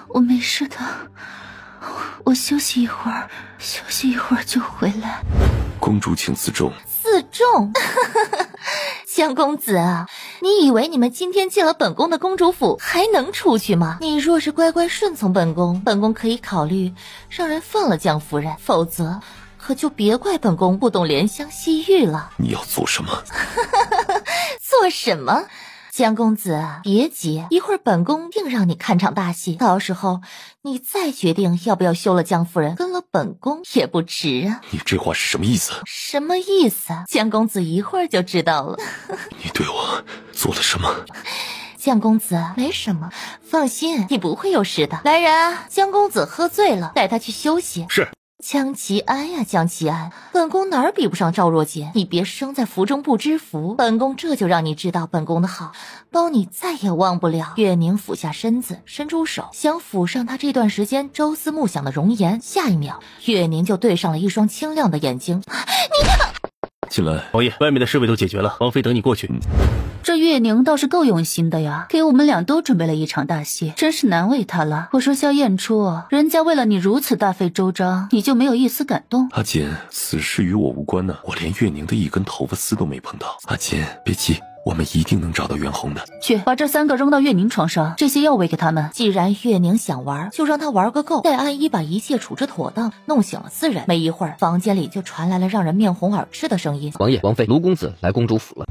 我没事的，我休息一会儿就回来。公主请自重。自重？江公子啊，你以为你们今天进了本宫的公主府还能出去吗？你若是乖乖顺从本宫，本宫可以考虑让人放了江夫人，否则可就别怪本宫不懂怜香惜玉了。你要做什么？做什么？江公子啊，别急，一会儿本宫定让你看场大戏，到时候你再决定要不要休了江夫人，跟了本宫也不迟啊。你这话是什么意思？什么意思？江公子一会儿就知道了。你对我做了什么？江公子，没什么，放心，你不会有事的。来人，江公子喝醉了，带他去休息。是。江齐安呀，江齐安，本宫哪儿比不上赵若锦？你别生在福中不知福，本宫这就让你知道本宫的好，包你再也忘不了。月宁俯下身子，伸出手想抚上他这段时间朝思暮想的容颜，下一秒，月宁就对上了一双清亮的眼睛。进来。王爷，外面的侍卫都解决了，王妃等你过去。这月宁倒是够用心的呀，给我们俩都准备了一场大戏，真是难为他了。我说萧燕初，人家为了你如此大费周章，你就没有一丝感动？阿锦，此事与我无关呢，我连月宁的一根头发丝都没碰到。阿锦，别急，我们一定能找到袁弘的。去，把这3个扔到月宁床上，这些药喂给他们。既然月宁想玩，就让他玩个够，待安一把一切处置妥当，弄醒了4人。没一会儿，房间里就传来了让人面红耳赤的声音：王爷、王妃，卢公子来公主府了。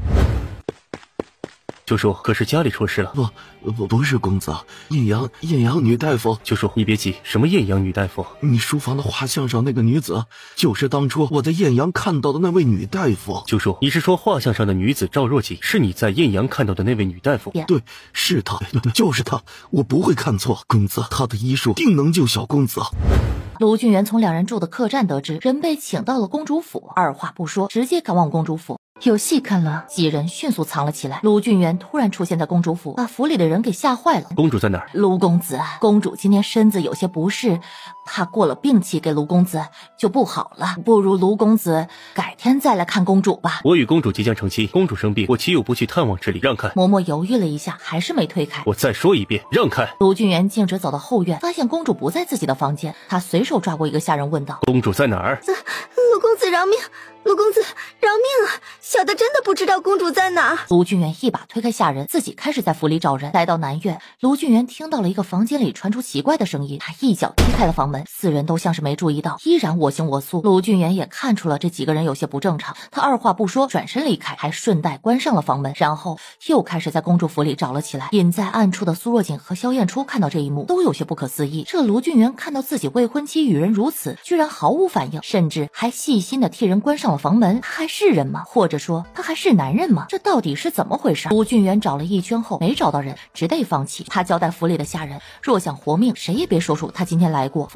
舅叔，可是家里出事了？不是公子，艳阳女大夫。舅叔，你别急，什么艳阳女大夫？你书房的画像上那个女子，就是当初我在艳阳看到的那位女大夫。舅叔，你是说画像上的女子赵若锦是你在艳阳看到的那位女大夫？对，是她，就是她，我不会看错。公子，她的医术定能救小公子。卢俊元从2人住的客栈得知人被请到了公主府，二话不说直接赶往公主府。有戏看了，几人迅速藏了起来。卢俊元突然出现在公主府，把府里的人给吓坏了。公主在哪儿？卢公子，公主今天身子有些不适，怕过了病期给卢公子就不好了，不如卢公子改天再来看公主吧。我与公主即将成亲，公主生病，我岂有不去探望之理？让开！嬷嬷犹豫了一下，还是没推开。我再说一遍，让开！卢俊元径直走到后院，发现公主不在自己的房间，他随手抓过一个下人问道：公主在哪儿？卢公子饶命！卢公子饶命啊！小的真的不知道公主在哪儿。卢俊元一把推开下人，自己开始在府里找人。来到南院，卢俊元听到了一个房间里传出奇怪的声音，他一脚踢开了房门，4人都像是没注意到，依然我行我素。卢俊元也看出了这几个人有些不正常，他二话不说转身离开，还顺带关上了房门，然后又开始在公主府里找了起来。隐在暗处的苏若锦和萧燕初看到这一幕，都有些不可思议。这卢俊元看到自己未婚妻与人如此，居然毫无反应，甚至还细心的替人关上了房门。他还是人吗？或者说他还是男人吗？这到底是怎么回事？卢俊元找了一圈后没找到人，只得放弃。他交代府里的下人，若想活命，谁也别说出他今天来过。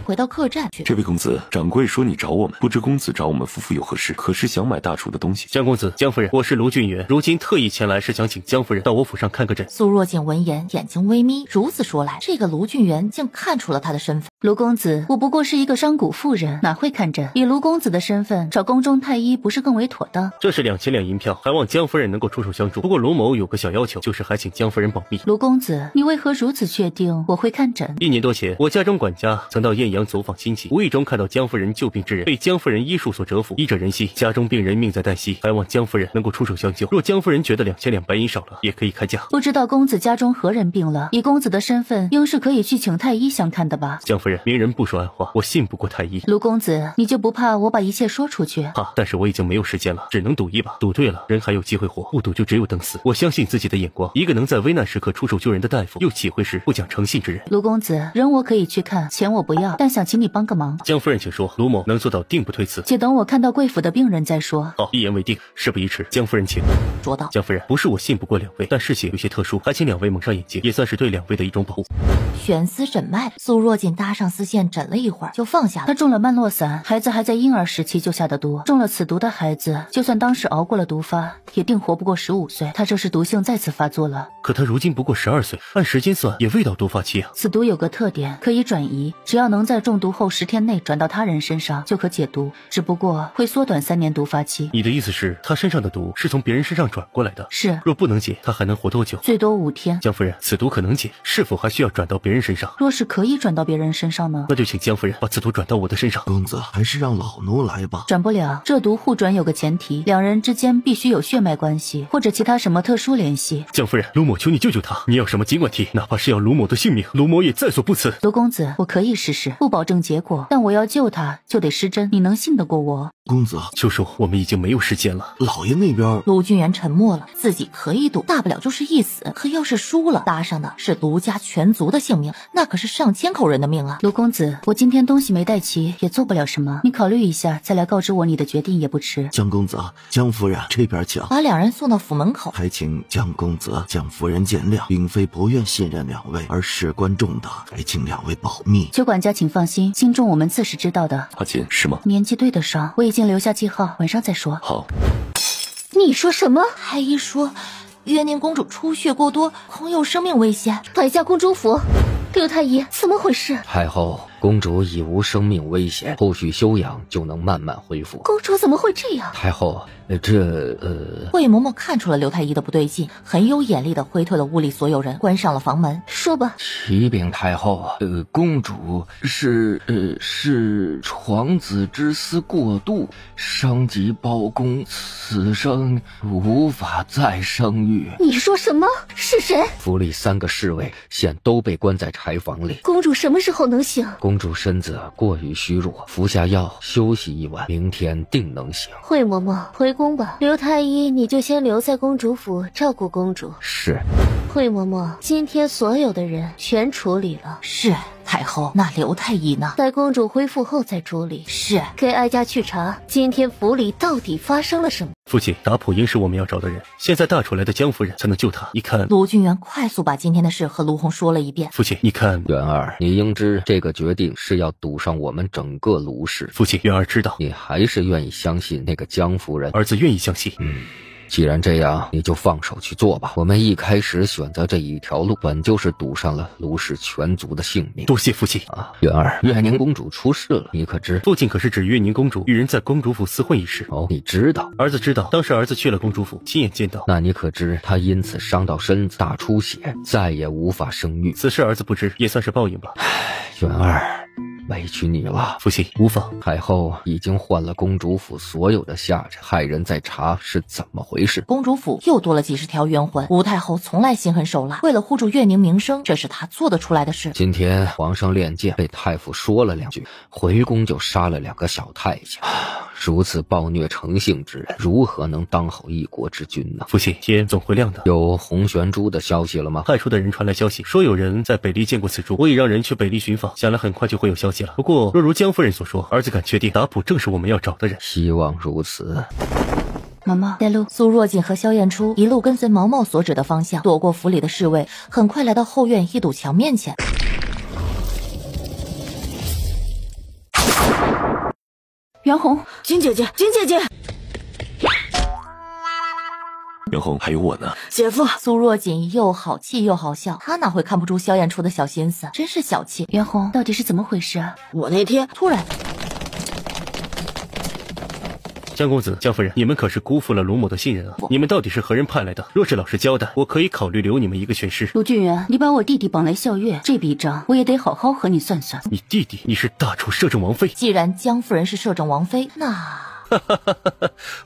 回到客栈去。这位公子，掌柜说你找我们，不知公子找我们夫妇有何事？可是想买大厨的东西？江公子、江夫人，我是卢俊元，如今特意前来是想请江夫人到我府上看个诊。苏若锦闻言，眼睛微眯，如此说来，这个卢俊元竟看出了他的身份。卢公子，我不过是一个商贾妇人，哪会看诊？以卢公子的身份，找宫中太医不是更为妥当？这是2000两银票，还望江夫人能够出手相助。不过卢某有个小要求，就是还请江夫人保密。卢公子，你为何如此确定我会看诊？1年多前，我家中管家曾到艳阳走访亲戚，无意中看到江夫人救病之人，被江夫人医术所折服。医者仁心，家中病人命在旦夕，还望江夫人能够出手相救。若江夫人觉得2000两白银少了，也可以开价。不知道公子家中何人病了？以公子的身份，应是可以去请太医相看的吧？江夫人，明人不说暗话，我信不过太医。卢公子，你就不怕我把一切说出去？怕，但是我已经没有时间了，只能赌一把。赌对了，人还有机会活；不赌就只有等死。我相信自己的眼光，一个能在危难时刻出手救人的大夫，又岂会是不讲诚信之人？卢公子，人我可以去看，钱我不要，但然想请你帮个忙。江夫人，请说。卢某能做到，定不推辞。且等我看到贵府的病人再说。好，一言为定，事不宜迟。江夫人请。说道。江夫人，不是我信不过两位，但事情有些特殊，还请两位蒙上眼睛，也算是对两位的一种保护。悬丝诊脉，苏若锦搭上丝线诊了一会儿，就放下了。他中了曼洛散，孩子还在婴儿时期就下的毒，中了此毒的孩子，就算当时熬过了毒发，也定活不过15岁。他这是毒性再次发作了。可他如今不过12岁，按时间算也未到毒发期啊。此毒有个特点，可以转移，只要能在中毒后10天内转到他人身上，就可解毒，只不过会缩短3年毒发期。你的意思是，他身上的毒是从别人身上转过来的？是。若不能解，他还能活多久？最多5天。江夫人，此毒可能解，是否还需要转到别人身上？若是可以转到别人身上呢？那就请江夫人把此毒转到我的身上。公子，还是让老奴来吧。转不了，这毒互转有个前提，两人之间必须有血脉关系，或者其他什么特殊联系。江夫人，卢某求你救救他，你要什么尽管提，哪怕是要卢某的性命，卢某也在所不辞。卢公子，我可以试试，不保证结果，但我要救他就得施针，你能信得过我？公子，就说我们已经没有时间了。老爷那边，卢俊元沉默了，自己可以赌，大不了就是一死，可要是输了，搭上的是卢家全族的性命，那可是上千口人的命啊！卢公子，我今天东西没带齐，也做不了什么，你考虑一下，再来告知我你的决定也不迟。江公子，江夫人这边请。把两人送到府门口，还请江公子、江夫人见谅，并非不愿信任两位，而事关重大，还请两位保密。邱管家请放心，轻重我们自是知道的。阿锦是吗？年纪对得上，我已经留下记号，晚上再说。好。你说什么？太医说月宁公主出血过多，恐有生命危险。白家公主府，刘太医，怎么回事？太后，公主已无生命危险，后续休养就能慢慢恢复。公主怎么会这样？太后，惠嬷嬷看出了刘太医的不对劲，很有眼力的挥退了屋里所有人，关上了房门。说吧。启禀太后，公主是床子之思过度，伤及胞宫，此生无法再生育。你说什么？是谁？府里3个侍卫现都被关在柴房里。公主什么时候能醒？公主身子过于虚弱，服下药休息一晚，明天定能醒。惠嬷嬷，回宫吧。刘太医，你就先留在公主府照顾公主。是。惠嬷嬷，今天所有的人全处理了。是。太后，那刘太医呢？待公主恢复后再处理。是。给哀家去查今天府里到底发生了什么。父亲，打普英是我们要找的人，现在大出来的江夫人才能救他。一看，卢俊元快速把今天的事和卢红说了一遍。父亲，你看，元儿，你应知这个决定是要赌上我们整个卢氏。父亲，元儿知道。你还是愿意相信那个江夫人？儿子愿意相信。既然这样，你就放手去做吧。我们一开始选择这一条路，本就是赌上了卢氏全族的性命。多谢父亲啊！元儿，月宁公主出事了，你可知？父亲可是指月宁公主与人在公主府厮混一事。哦，你知道？儿子知道，当时儿子去了公主府，亲眼见到。那你可知她因此伤到身子，大出血，再也无法生育？此事儿子不知，也算是报应吧。元儿，委屈你了。父亲，无妨。太后已经换了公主府所有的下人，派人在查是怎么回事。公主府又多了几十条冤魂。吴太后从来心狠手辣，为了护住月宁名声，这是她做得出来的事。今天皇上练剑，被太傅说了2句，回宫就杀了2个小太监。如此暴虐成性之人，如何能当好一国之君呢？父亲，天总会亮的。有红玄珠的消息了吗？派出的人传来消息，说有人在北离见过此珠，我已让人去北离寻访，想来很快就会有消息了。不过若如江夫人所说，儿子敢确定打普正是我们要找的人？希望如此。毛毛带路。苏若锦和萧燕初一路跟随毛毛所指的方向，躲过府里的侍卫，很快来到后院一堵墙面前。袁弘，君姐姐，君姐姐。袁弘，还有我呢。姐夫。苏若锦又好气又好笑，她哪会看不出萧燕初的小心思，真是小气。袁弘，到底是怎么回事啊？我那天突然，江公子、江夫人，你们可是辜负了卢某的信任啊！你们到底是何人派来的？若是老实交代，我可以考虑留你们一个全尸。卢俊元，你把我弟弟绑来校阅，这笔账我也得好好和你算算。你弟弟？你是大楚摄政王妃？既然江夫人是摄政王妃，那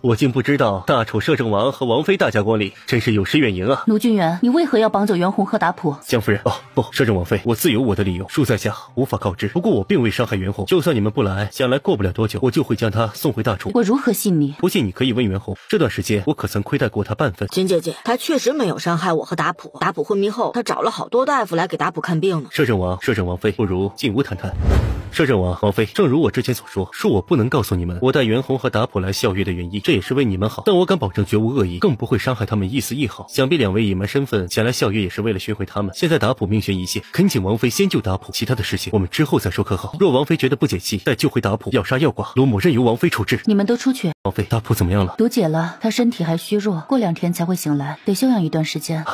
我竟不知道大楚摄政王和王妃大驾光临，真是有失远迎啊！卢俊元，你为何要绑走袁弘和达普？江夫人，哦不，摄政王妃，我自有我的理由，恕在下无法告知。不过我并未伤害袁弘，就算你们不来，想来过不了多久，我就会将他送回大楚。我如何信你？不信你可以问袁弘，这段时间我可曾亏待过他半分？君姐姐，他确实没有伤害我和达普。达普昏迷后，他找了好多大夫来给达普看病呢。摄政王、摄政王妃，不如进屋谈谈。摄政王、王妃，正如我之前所说，恕我不能告诉你们我带袁弘和达普来校阅的原因，这也是为你们好，但我敢保证绝无恶意，更不会伤害他们一丝一毫。想必两位隐瞒身份前来校阅也是为了寻回他们。现在达普命悬一线，恳请王妃先救达普，其他的事情我们之后再说可好？若王妃觉得不解气，待救回达普，要杀要剐，卢某任由王妃处置。你们都出去。王妃，达普怎么样了？毒解了，他身体还虚弱，过2天才会醒来，得休养一段时间。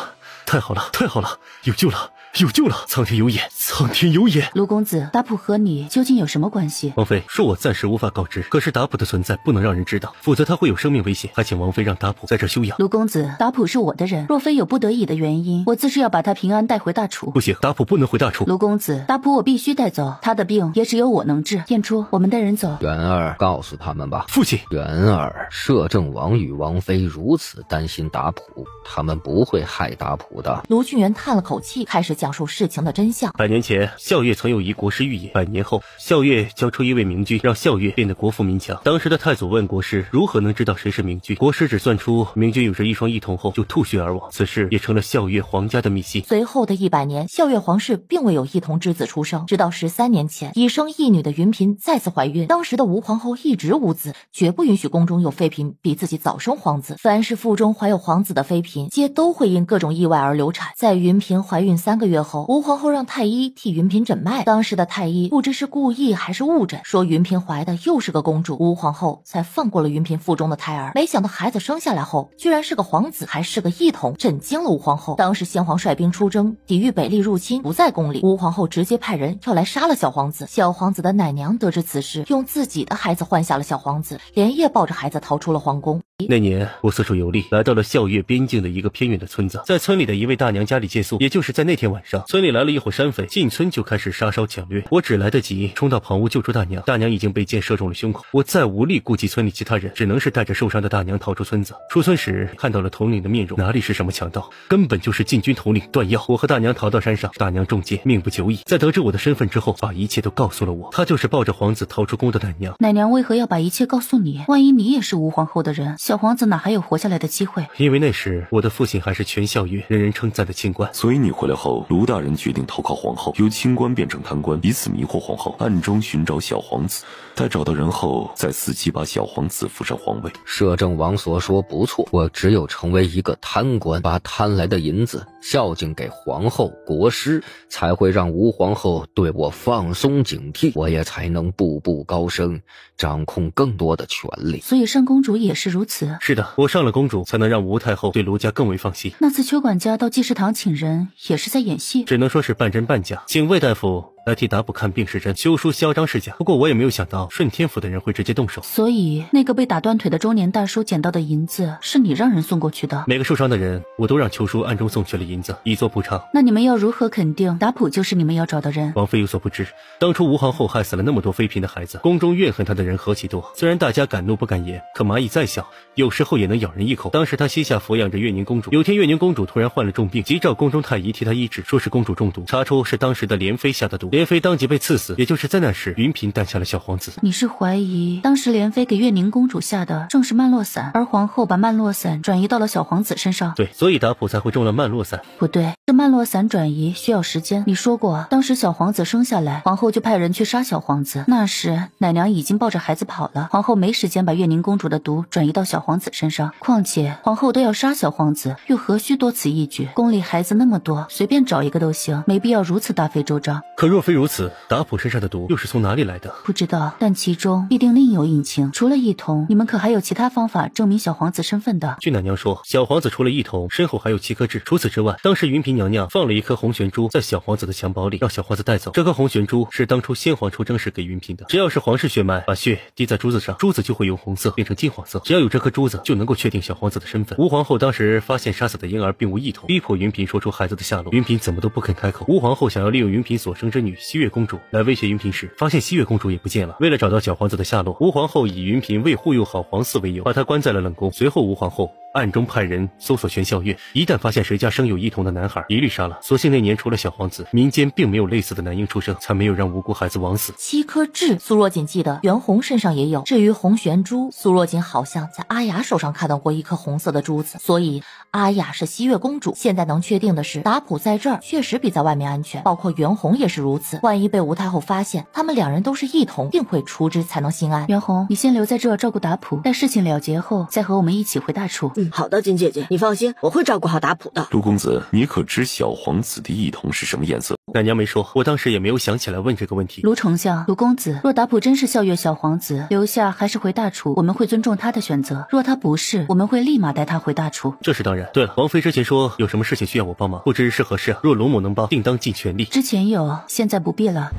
太好了，太好了，有救了，有救了！苍天有眼，苍天有眼！卢公子，达普和你究竟有什么关系？王妃，恕我暂时无法告知，可是达普的存在不能让人知道，否则他会有生命危险，还请王妃让达普在这休养。卢公子，达普是我的人，若非有不得已的原因，我自是要把他平安带回大楚。不行，达普不能回大楚。卢公子，达普我必须带走，他的病也只有我能治。晏初，我们带人走。元儿，告诉他们吧。父亲。元儿，摄政王与王妃如此担心达普，他们不会害达普的。卢俊元叹了口气，开始讲述事情的真相。100年前，校阅曾有一国师预言，100年后，校阅交出一位明君，让校阅变得国富民强。当时的太祖问国师如何能知道谁是明君，国师只算出明君有着一双异瞳后就吐血而亡，此事也成了校阅皇家的秘辛。随后的100年，校阅皇室并未有异瞳之子出生，直到13年前，已生一女的云嫔再次怀孕。当时的吴皇后一直无子，绝不允许宫中有妃嫔比自己早生皇子。凡是腹中怀有皇子的妃嫔，皆都会因各种意外而流产。在云嫔怀孕3个月后，吴皇后让太医替云嫔诊脉，当时的太医不知是故意还是误诊，说云嫔怀的又是个公主，吴皇后才放过了云嫔腹中的胎儿。没想到孩子生下来后，居然是个皇子，还是个异瞳，震惊了吴皇后。当时先皇率兵出征，抵御北厉入侵，不在宫里，吴皇后直接派人要来杀了小皇子。小皇子的奶娘得知此事，用自己的孩子换下了小皇子，连夜抱着孩子逃出了皇宫。那年我四处游历，来到了校阅边境的一个偏远的村子，在村里的一位大娘家里借宿。也就是在那天晚上，村里来了一伙山匪，进村就开始杀烧抢掠。我只来得及冲到旁屋救出大娘，大娘已经被箭射中了胸口。我再无力顾及村里其他人，只能是带着受伤的大娘逃出村子。出村时看到了统领的面容，哪里是什么强盗，根本就是禁军统领段耀。我和大娘逃到山上，大娘中箭，命不久矣。在得知我的身份之后，把一切都告诉了我，她就是抱着皇子逃出宫的奶娘。奶娘为何要把一切告诉你？万一你也是吴皇后的人，小皇子哪还有活下来的机会？因为那时我的父亲还是全校阅人人称赞的清官。所以你回来后，卢大人决定投靠皇后，由清官变成贪官，以此迷惑皇后，暗中寻找小皇子，待找到人后，再伺机把小皇子扶上皇位。摄政王所说不错，我只有成为一个贪官，把贪来的银子孝敬给皇后国师，才会让吴皇后对我放松警惕，我也才能步步高升，掌控更多的权力。所以上公主也是如此。是的，我上了公主，才能让吴太后对卢家更为放心。那次邱管家到济世堂请人，也是在演戏？只能说是半真半假。请魏大夫来替达普看病是真，休书嚣张是假。不过我也没有想到顺天府的人会直接动手。所以那个被打断腿的中年大叔捡到的银子，是你让人送过去的？每个受伤的人，我都让邱叔暗中送去了银子，以作补偿。那你们要如何肯定达普就是你们要找的人？王妃有所不知，当初吴皇后害死了那么多妃嫔的孩子，宫中怨恨她的人何其多。虽然大家敢怒不敢言，可蚂蚁再小，有时候也能咬人一口。当时她膝下抚养着月宁公主，有天月宁公主突然患了重病，急召宫中太医替她医治，说是公主中毒，查出是当时的莲妃下的毒，莲妃当即被刺死。也就是在那时，云嫔诞下了小皇子。你是怀疑当时莲妃给月宁公主下的正是曼洛散，而皇后把曼洛散转移到了小皇子身上？对，所以达普才会中了曼洛散。不对，这曼洛散转移需要时间。你说过，当时小皇子生下来，皇后就派人去杀小皇子，那时奶娘已经抱着孩子跑了，皇后没时间把月宁公主的毒转移到小皇子身上。况且皇后都要杀小皇子，又何须多此一举？宫里孩子那么多，随便找一个都行，没必要如此大费周章。可若非如此，达普身上的毒又是从哪里来的？不知道，但其中必定另有隐情。除了异瞳，你们可还有其他方法证明小皇子身份的？据奶娘说，小皇子除了异瞳，身后还有7颗痣。除此之外，当时云嫔娘娘放了一颗红玄珠在小皇子的襁褓里，让小皇子带走。这颗红玄珠是当初先皇出征时给云嫔的，只要是皇室血脉，把血滴在珠子上，珠子就会由红色变成金黄色。只要有这颗珠子，就能够确定小皇子的身份。吴皇后当时发现杀死的婴儿并无异瞳，逼迫云嫔说出孩子的下落，云嫔怎么都不肯开口。吴皇后想要利用云嫔所生之女女西月公主来威胁云嫔时，发现西月公主也不见了。为了找到小皇子的下落，吴皇后以云嫔未护佑好皇嗣为由，把她关在了冷宫。随后吴皇后暗中派人搜索全校月，一旦发现谁家生有异同的男孩，一律杀了。所幸那年除了小皇子，民间并没有类似的男婴出生，才没有让无辜孩子枉死。7颗痣，苏若锦记得袁弘身上也有。至于红玄珠，苏若锦好像在阿雅手上看到过一颗红色的珠子，所以阿雅是西月公主。现在能确定的是，达普在这儿确实比在外面安全，包括袁弘也是如此。万一被吴太后发现，他们两人都是异同，定会除之才能心安。袁弘，你先留在这儿照顾达普，待事情了结后再和我们一起回大楚。好的，金姐姐，你放心，我会照顾好达普的。陆公子，你可知小皇子的异同是什么颜色？奶娘没说，我当时也没有想起来问这个问题。卢丞相，卢公子，若达普真是校月小皇子，留下还是回大楚，我们会尊重他的选择；若他不是，我们会立马带他回大楚。这是当然。对了，王妃之前说有什么事情需要我帮忙，不知是何事啊？若龙母能帮，定当尽全力。之前有，现在不必了。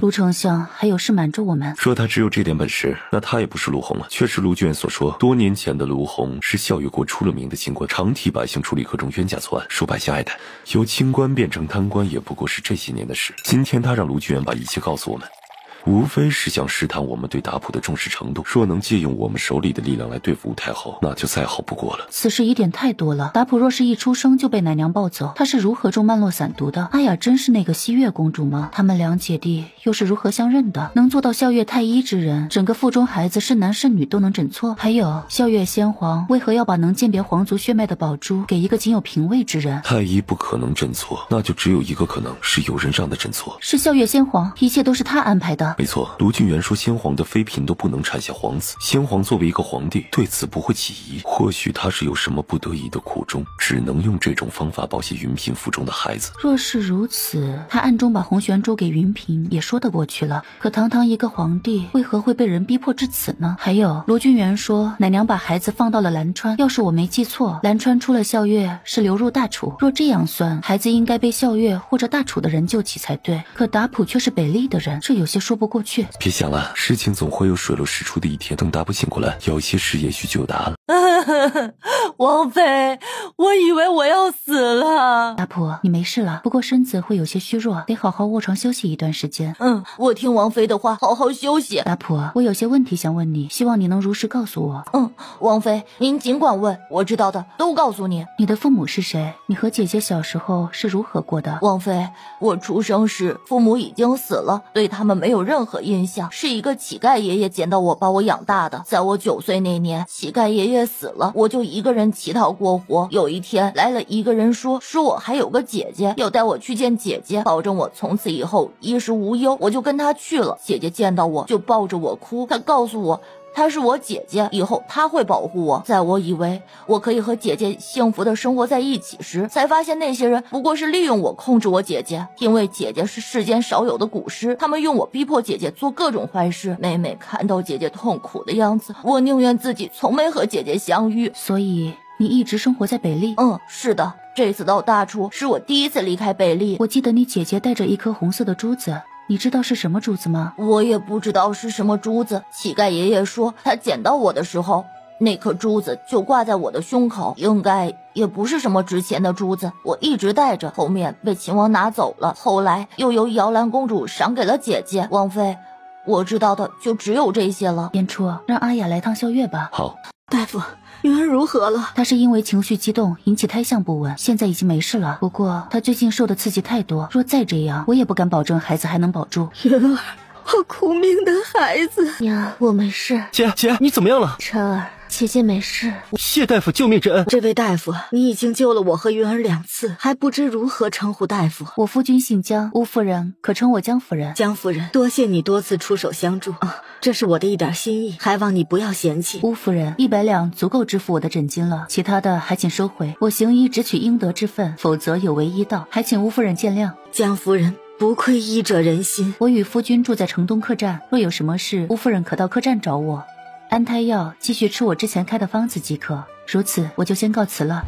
卢丞相还有事瞒着我们。说他只有这点本事，那他也不是卢洪了。确实卢俊所说，多年前的卢洪是校月国出了名的清官，常替百姓处理各种冤假错案，受百姓爱戴。由清官变成贪官，也不过是这些年的事。今天他让卢俊把一切告诉我们，无非是想试探我们对达普的重视程度，若能借用我们手里的力量来对付吴太后，那就再好不过了。此事疑点太多了，达普若是一出生就被奶娘抱走，他是如何中曼洛散毒的？阿雅真是那个西月公主吗？他们两姐弟又是如何相认的？能做到校月太医之人，整个腹中孩子是男是女都能诊错？还有校月先皇为何要把能鉴别皇族血脉的宝珠给一个仅有嫔位之人？太医不可能诊错，那就只有一个可能，是有人让他诊错。是校月先皇，一切都是他安排的。没错，卢俊元说先皇的妃嫔都不能产下皇子，先皇作为一个皇帝对此不会起疑，或许他是有什么不得已的苦衷，只能用这种方法保些云嫔腹中的孩子。若是如此，他暗中把红玄珠给云嫔也说得过去了，可堂堂一个皇帝为何会被人逼迫至此呢？还有卢俊元说奶娘把孩子放到了兰川，要是我没记错，兰川出了校月是流入大楚，若这样算，孩子应该被校月或者大楚的人救起才对，可达普却是北厉的人，这有些说不过去。别想了，事情总会有水落石出的一天，等达普醒过来，有些事也许就有答案了。王妃，我以为我要死了。达普，你没事了，不过身子会有些虚弱，得好好卧床休息一段时间。我听王妃的话，好好休息。达普，我有些问题想问你，希望你能如实告诉我。王妃，您尽管问，我知道的都告诉你。你的父母是谁？你和姐姐小时候是如何过的？王妃，我出生时父母已经死了，对他们没有任何印象，是一个乞丐爷爷捡到我把我养大的。在我9岁那年，乞丐爷爷死了，我就一个人乞讨过活。有一天来了一个人说我还有个姐姐，要带我去见姐姐，保证我从此以后衣食无忧。我就跟她去了，姐姐见到我就抱着我哭，她告诉我她是我姐姐，以后她会保护我。在我以为我可以和姐姐幸福的生活在一起时，才发现那些人不过是利用我控制我姐姐。因为姐姐是世间少有的古尸，他们用我逼迫姐姐做各种坏事。每每看到姐姐痛苦的样子，我宁愿自己从没和姐姐相遇。所以你一直生活在北厉？是的，这次到大楚是我第一次离开北厉。我记得你姐姐带着一颗红色的珠子，你知道是什么珠子吗？我也不知道是什么珠子，乞丐爷爷说他捡到我的时候，那颗珠子就挂在我的胸口，应该也不是什么值钱的珠子，我一直带着，后面被秦王拿走了，后来又由瑶兰公主赏给了姐姐。王妃，我知道的就只有这些了。燕初，让阿雅来趟校月吧。好。大夫，云儿如何了？她是因为情绪激动引起胎相不稳，现在已经没事了。不过她最近受的刺激太多，若再这样，我也不敢保证孩子还能保住。云儿，我苦命的孩子。娘，我没事。姐，你怎么样了？晨儿，姐姐没事。谢大夫救命之恩。这位大夫，你已经救了我和云儿2次，还不知如何称呼大夫。我夫君姓江，乌夫人可称我江夫人。江夫人，多谢你多次出手相助啊，这是我的一点心意，还望你不要嫌弃。乌夫人，100两足够支付我的诊金了，其他的还请收回。我行医只取应得之分，否则有违医道，还请乌夫人见谅。江夫人，不愧医者仁心。我与夫君住在城东客栈，若有什么事，乌夫人可到客栈找我。安胎药继续吃我之前开的方子即可，如此我就先告辞了。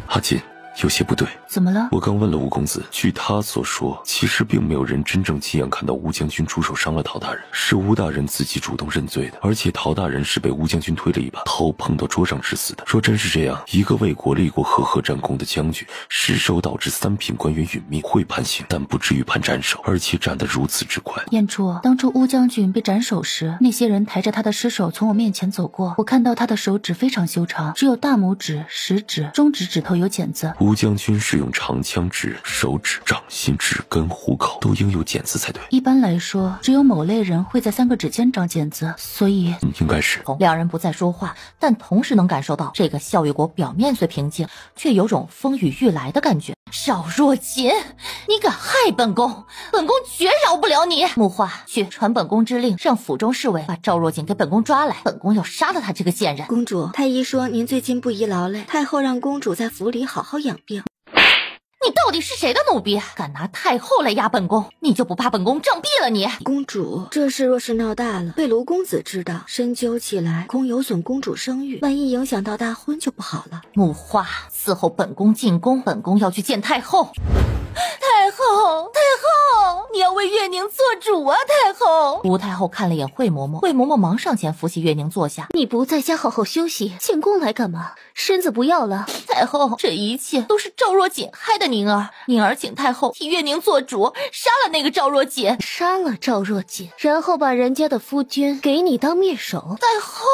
阿锦，有些不对。怎么了？我刚问了吴公子，据他所说，其实并没有人真正亲眼看到吴将军出手伤了陶大人，是吴大人自己主动认罪的，而且陶大人是被吴将军推了一把，头碰到桌上致死的。若真是这样，一个为国立过赫赫战功的将军，失手导致3品官员殒命，会判刑，但不至于判斩首，而且斩得如此之快。燕初，当初乌将军被斩首时，那些人抬着他的尸首从我面前走过，我看到他的手指非常修长，只有大拇指、食指、中指指头有茧子。吴将军是用长枪指、手指、掌心、指根、虎口都应有茧子才对。一般来说，只有某类人会在3个指尖长茧子，所以应该是。两人不再说话，但同时能感受到这个笑月国表面虽平静，却有种风雨欲来的感觉。邵若锦，你敢害本宫，本宫绝饶不了你！木化，去传本宫之令，让府中侍卫把赵若锦给本宫抓来，本宫要杀了他这个贱人。公主，太医说您最近不宜劳累，太后让公主在府里好好养病。你到底是谁的奴婢？敢拿太后来压本宫，你就不怕本宫杖毙了你？公主，这事若是闹大了，被卢公子知道，深究起来恐有损公主声誉，万一影响到大婚就不好了。木化，伺候本宫进宫，本宫要去见太后。太后，太后，你要为月宁做主啊！太后。吴太后看了眼惠嬷嬷，惠嬷嬷忙上前扶起月宁坐下。你不在家好好休息，进宫来干嘛？身子不要了。太后，这一切都是赵若锦害的宁儿，宁儿请太后替月宁做主，杀了那个赵若锦。杀了赵若锦，然后把人家的夫君给你当灭手。太后，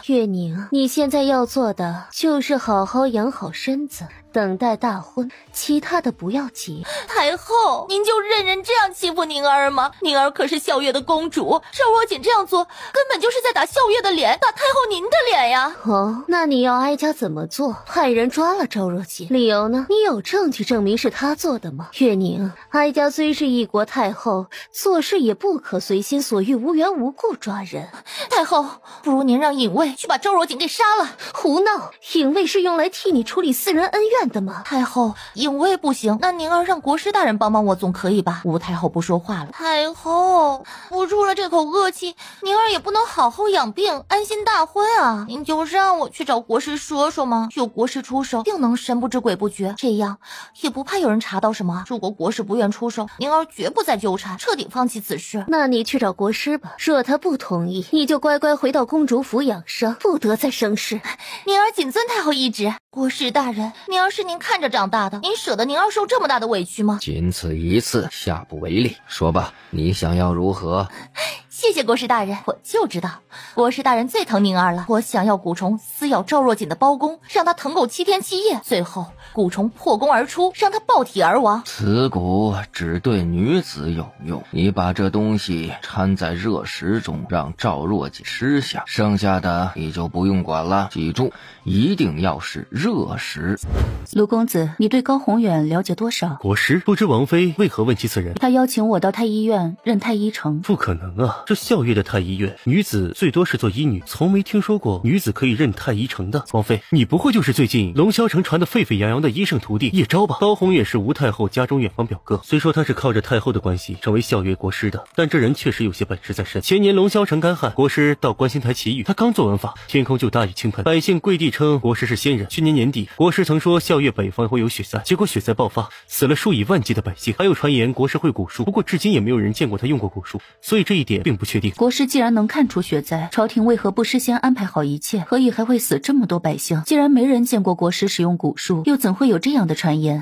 月宁，你现在要做的就是好好养好身子，等待大婚，其他的不要急。太后，您就任人这样欺负宁儿吗？宁儿可是笑月的公主，赵若锦这样做根本就是在打笑月的脸，打太后您的脸呀！哦，那你要哀家怎么做？派人抓了赵若锦，理由呢？你有证据证明是他做的吗？月宁，哀家虽是一国太后，做事也不可随心所欲，无缘无故抓人。太后，不如您让尹卫去把赵若锦给杀了。胡闹！尹卫是用来替你处理私人恩怨的吗？太后，尹卫不行，那宁儿让国师大人帮帮我总可以吧？吴太后不说话了。太后，我出了这口恶气，宁儿也不能好好养病，安心大婚啊！您就让我去找国师说说吗？有国师出手，定能神不知鬼不觉，这样也不怕有人查到什么。如果国师不愿出手，宁儿绝不再纠缠，彻底放弃此事。那你去找国师吧，若他不同意，你就乖乖回到公主府养伤，不得再生事。宁儿谨遵太后懿旨。国师大人，宁儿是您看着长大的，您舍得宁儿受这么大的委屈吗？仅此一次，下不为例。说吧，你想要如何？谢谢国师大人，我就知道国师大人最疼宁儿了。我想要蛊虫撕咬赵若锦的包公，让他疼够7天7夜，最后蛊虫破宫而出，让他爆体而亡。此蛊只对女子有用，你把这东西掺在热食中，让赵若锦吃下，剩下的你就不用管了。记住，一定要是热食。卢公子，你对高宏远了解多少？国师，不知王妃为何问起此人？他邀请我到太医院任太医丞。不可能啊，这笑月的太医院，女子最多是做医女，从没听说过女子可以任太医丞的。王妃，你不会就是最近龙霄城传得沸沸扬扬的医圣徒弟叶昭吧？高宏远是吴太后家中远房表哥，虽说他是靠着太后的关系成为笑月国师的，但这人确实有些本事在身。前年龙霄城干旱，国师到观星台祈雨，他刚做完法，天空就大雨倾盆，百姓跪地称国师是仙人。去年年底，国师曾说笑月北方会有雪灾，结果雪灾爆发，死了数以万计的百姓。还有传言国师会蛊术，不过至今也没有人见过他用过蛊术，所以这一点并不确定。国师既然能看出雪灾，朝廷为何不事先安排好一切？何以还会死这么多百姓？既然没人见过国师使用蛊术，又怎会有这样的传言？